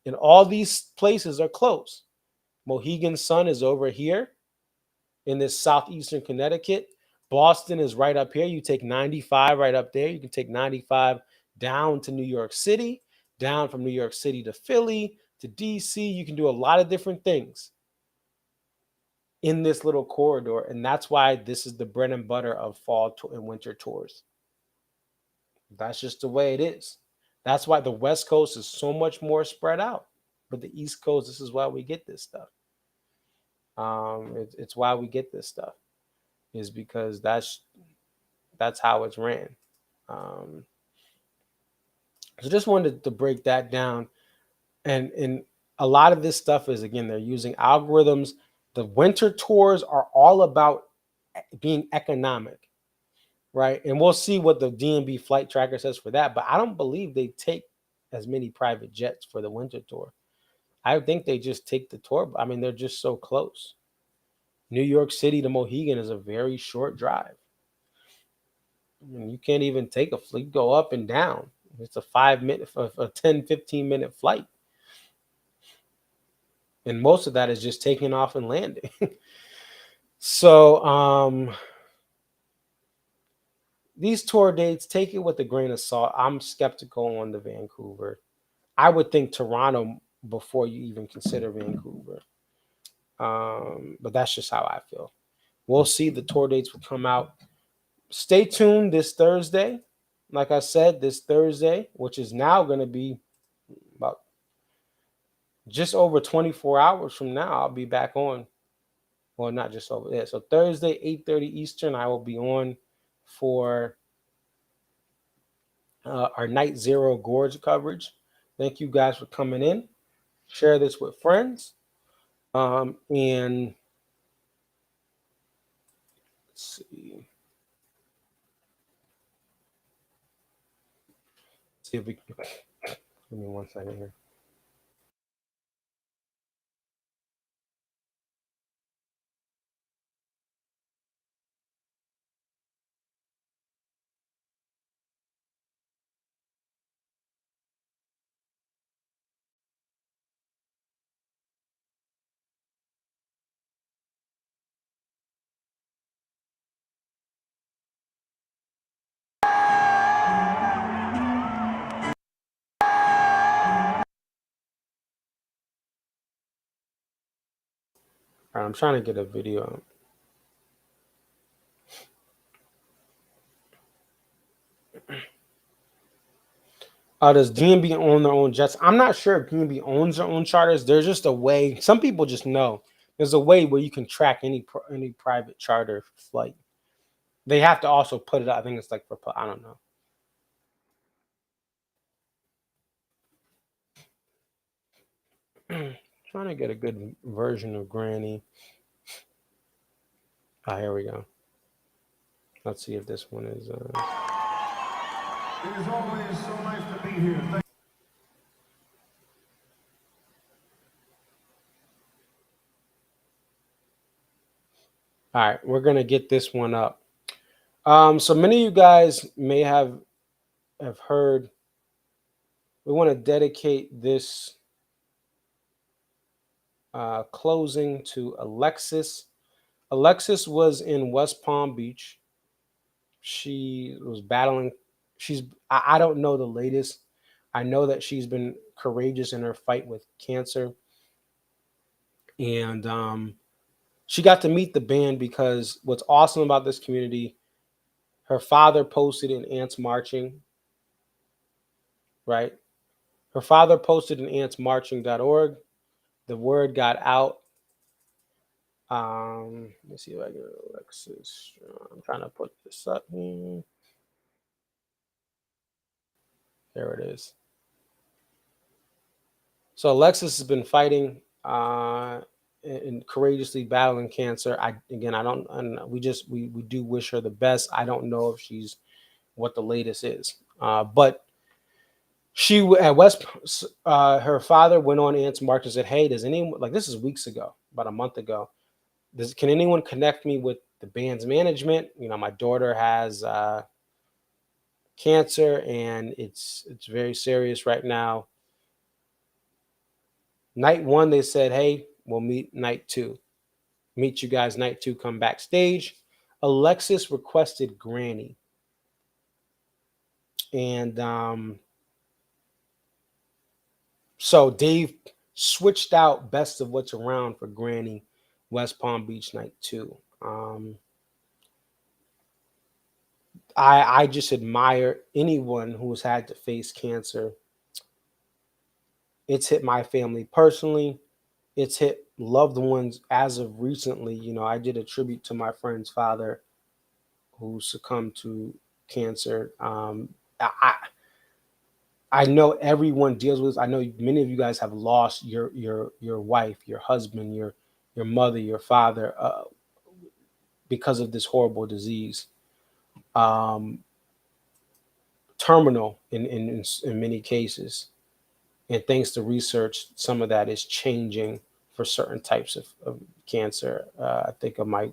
and all these places are close. Mohegan Sun is over here in this southeastern Connecticut. Boston is right up here. You take 95 right up there. You can take 95 down to New York City, down from New York City to Philly, to DC. You can do a lot of different things in this little corridor. And that's why this is the bread and butter of fall and winter tours. That's just the way it is. That's why the West Coast is so much more spread out. But the East Coast, this is why we get this stuff. It's why we get this stuff, is because that's how it's ran. So just wanted to break that down. And a lot of this stuff is, again, they're using algorithms. The winter tours are all about being economic, right? And we'll see what the DMB flight tracker says for that. But I don't believe they take as many private jets for the winter tour. I think they just take the tour. I mean, they're just so close. New York City to Mohegan is a very short drive. I mean, you can't even take a flight, go up and down. It's a 5-minute, a 10, 15-minute flight. And most of that is just taking off and landing. So these tour dates, take it with a grain of salt. I'm skeptical on the Vancouver. I would think Toronto before you even consider Vancouver. But that's just how I feel. We'll see. The tour dates will come out. Stay tuned this Thursday. Like I said, this Thursday, which is now going to be about just over 24 hours from now, I'll be back on. Well, not just over there. So Thursday, 8:30 Eastern, I will be on for our Night Zero Gorge coverage. Thank you guys for coming in. Share this with friends. And let's see. See if we can. Give me 1 second here. All right, I'm trying to get a video. Does DMB own their own jets? I'm not sure if DMB owns their own charters. There's just a way. Some people just know. There's a way where you can track any private charter flight. They have to also put it out. I think it's like for, I don't know. Trying to get a good version of Granny. Ah, here we go. Let's see if this one is. It is always so nice to be here. All right, we're gonna get this one up. So many of you guys may have heard. We want to dedicate this closing to Alexis. Alexis was in West Palm Beach. She was battling. I don't know the latest. I know that she's been courageous in her fight with cancer. And she got to meet the band because what's awesome about this community, her father posted in Ants Marching, right? Her father posted in antsmarching.org. The word got out. Let's see if I can Alexis Strong. I'm trying to put this up here. There it is. So Alexis has been fighting and courageously battling cancer. We do wish her the best. I don't know if she's what the latest is, but she at West. Her father went on Aunt's Mark and said, "Hey, does anyone like this is weeks ago, about a month ago? Can anyone connect me with the band's management? You know, my daughter has cancer and it's very serious right now." Night one, they said, "Hey, we'll meet night two. Meet you guys night two. Come backstage." Alexis requested Granny, and so Dave switched out Best of What's Around for Granny, West Palm Beach night two. I just admire anyone who's had to face cancer. It's hit my family personally. It's hit loved ones as of recently. You know, I did a tribute to my friend's father who succumbed to cancer. I know everyone deals with this. I know many of you guys have lost your wife, your husband, your mother, your father because of this horrible disease. Terminal in many cases. And thanks to research, some of that is changing for certain types of cancer. I think of my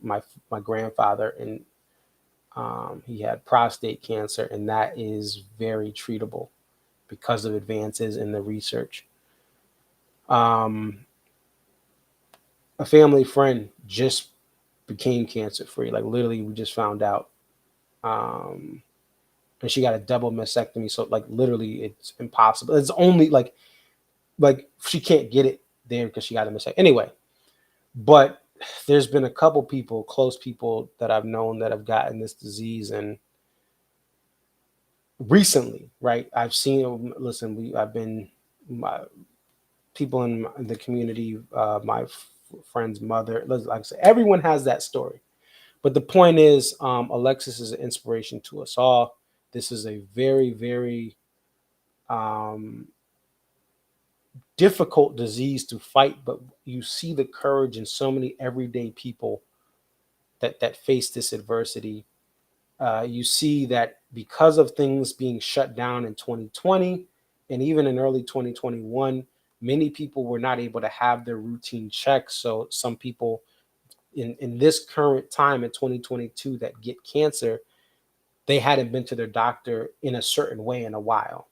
grandfather, and he had prostate cancer, and that is very treatable because of advances in the research. A family friend just became cancer free. Like literally, we just found out. And she got a double mastectomy. So like literally, it's impossible. It's only like she can't get it there because she got a mistake. Anyway, but there's been a couple people, close people that I've known that have gotten this disease, and recently, right? I've seen. Listen, people in the community, my friend's mother. Like I said, everyone has that story. But the point is, Alexis is an inspiration to us all. This is a very, very difficult disease to fight, but you see the courage in so many everyday people that face this adversity. You see that because of things being shut down in 2020 and even in early 2021, many people were not able to have their routine checks. So some people in this current time in 2022 that get cancer, they hadn't been to their doctor in a certain way in a while.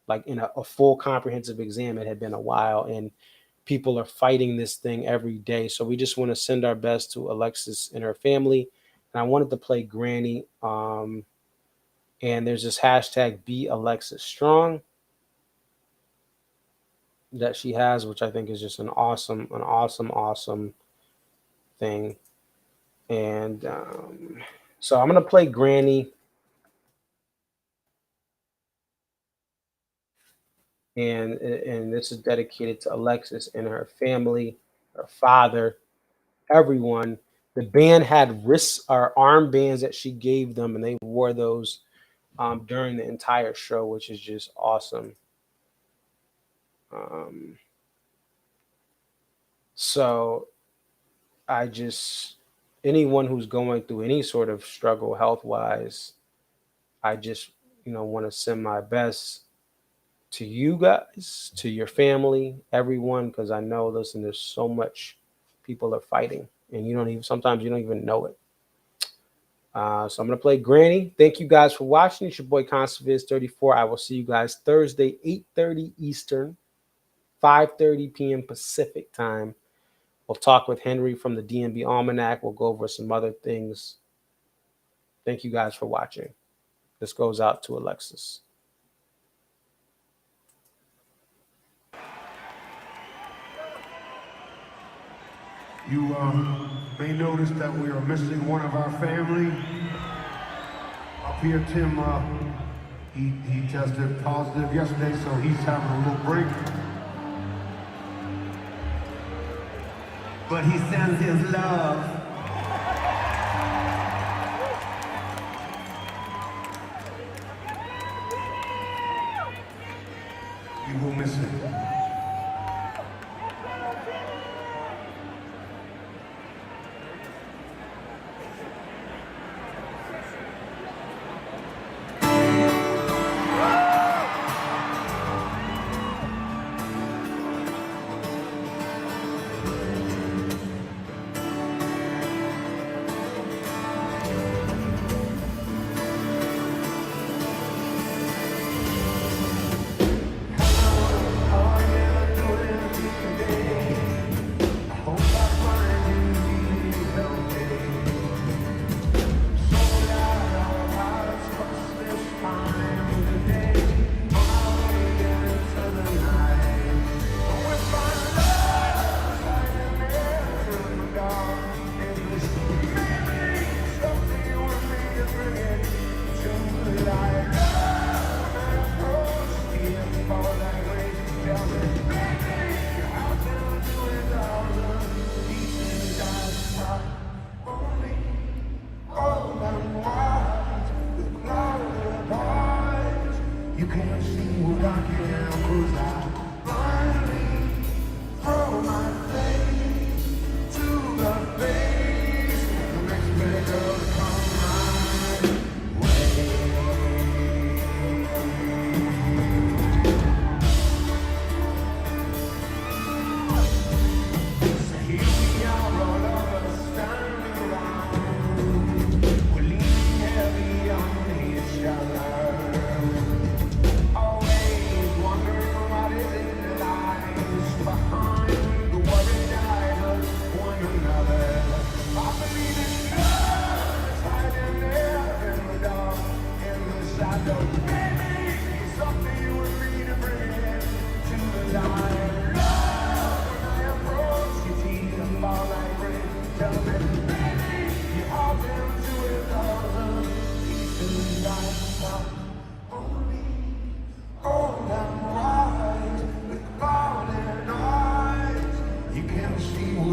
Like in a full comprehensive exam, it had been a while, and people are fighting this thing every day. So we just want to send our best to Alexis and her family. And I wanted to play Granny. And there's this hashtag Be Alexis Strong that she has, which I think is just an awesome thing. And so I'm gonna play Granny. And this is dedicated to Alexis and her family, her father, everyone. The band had wrists or armbands that she gave them, and they wore those during the entire show, which is just awesome. So anyone who's going through any sort of struggle health-wise, I just want to send my best to you guys, to your family, everyone, because I know, listen, there's so much people are fighting, and sometimes you don't even know it. So I'm going to play Granny. Thank you guys for watching. It's your boy Conserviz34. I will see you guys Thursday, 8:30 Eastern, 5:30 p.m. Pacific time. We'll talk with Henry from the DMB Almanac. We'll go over some other things. Thank you guys for watching. This goes out to Alexis. You may notice that we are missing one of our family. Up here, Tim, he tested positive yesterday, so he's having a little break. But he sends his love.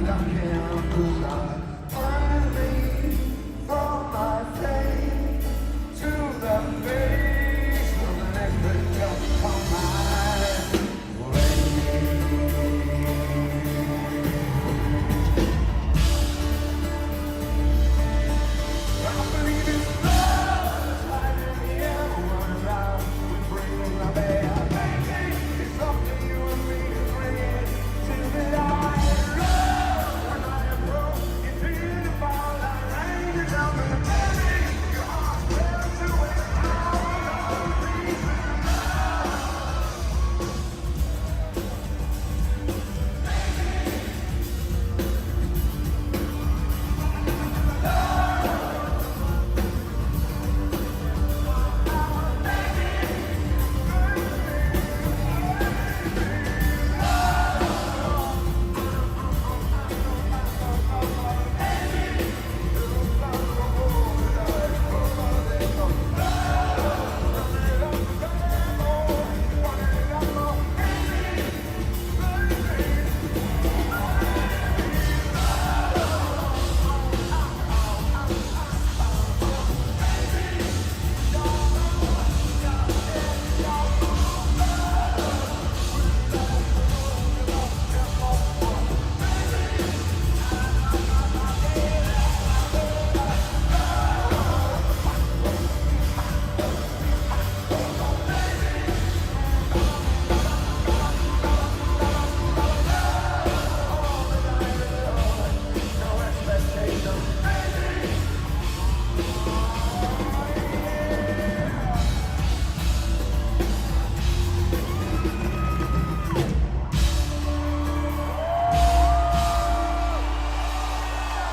I can't emphasize.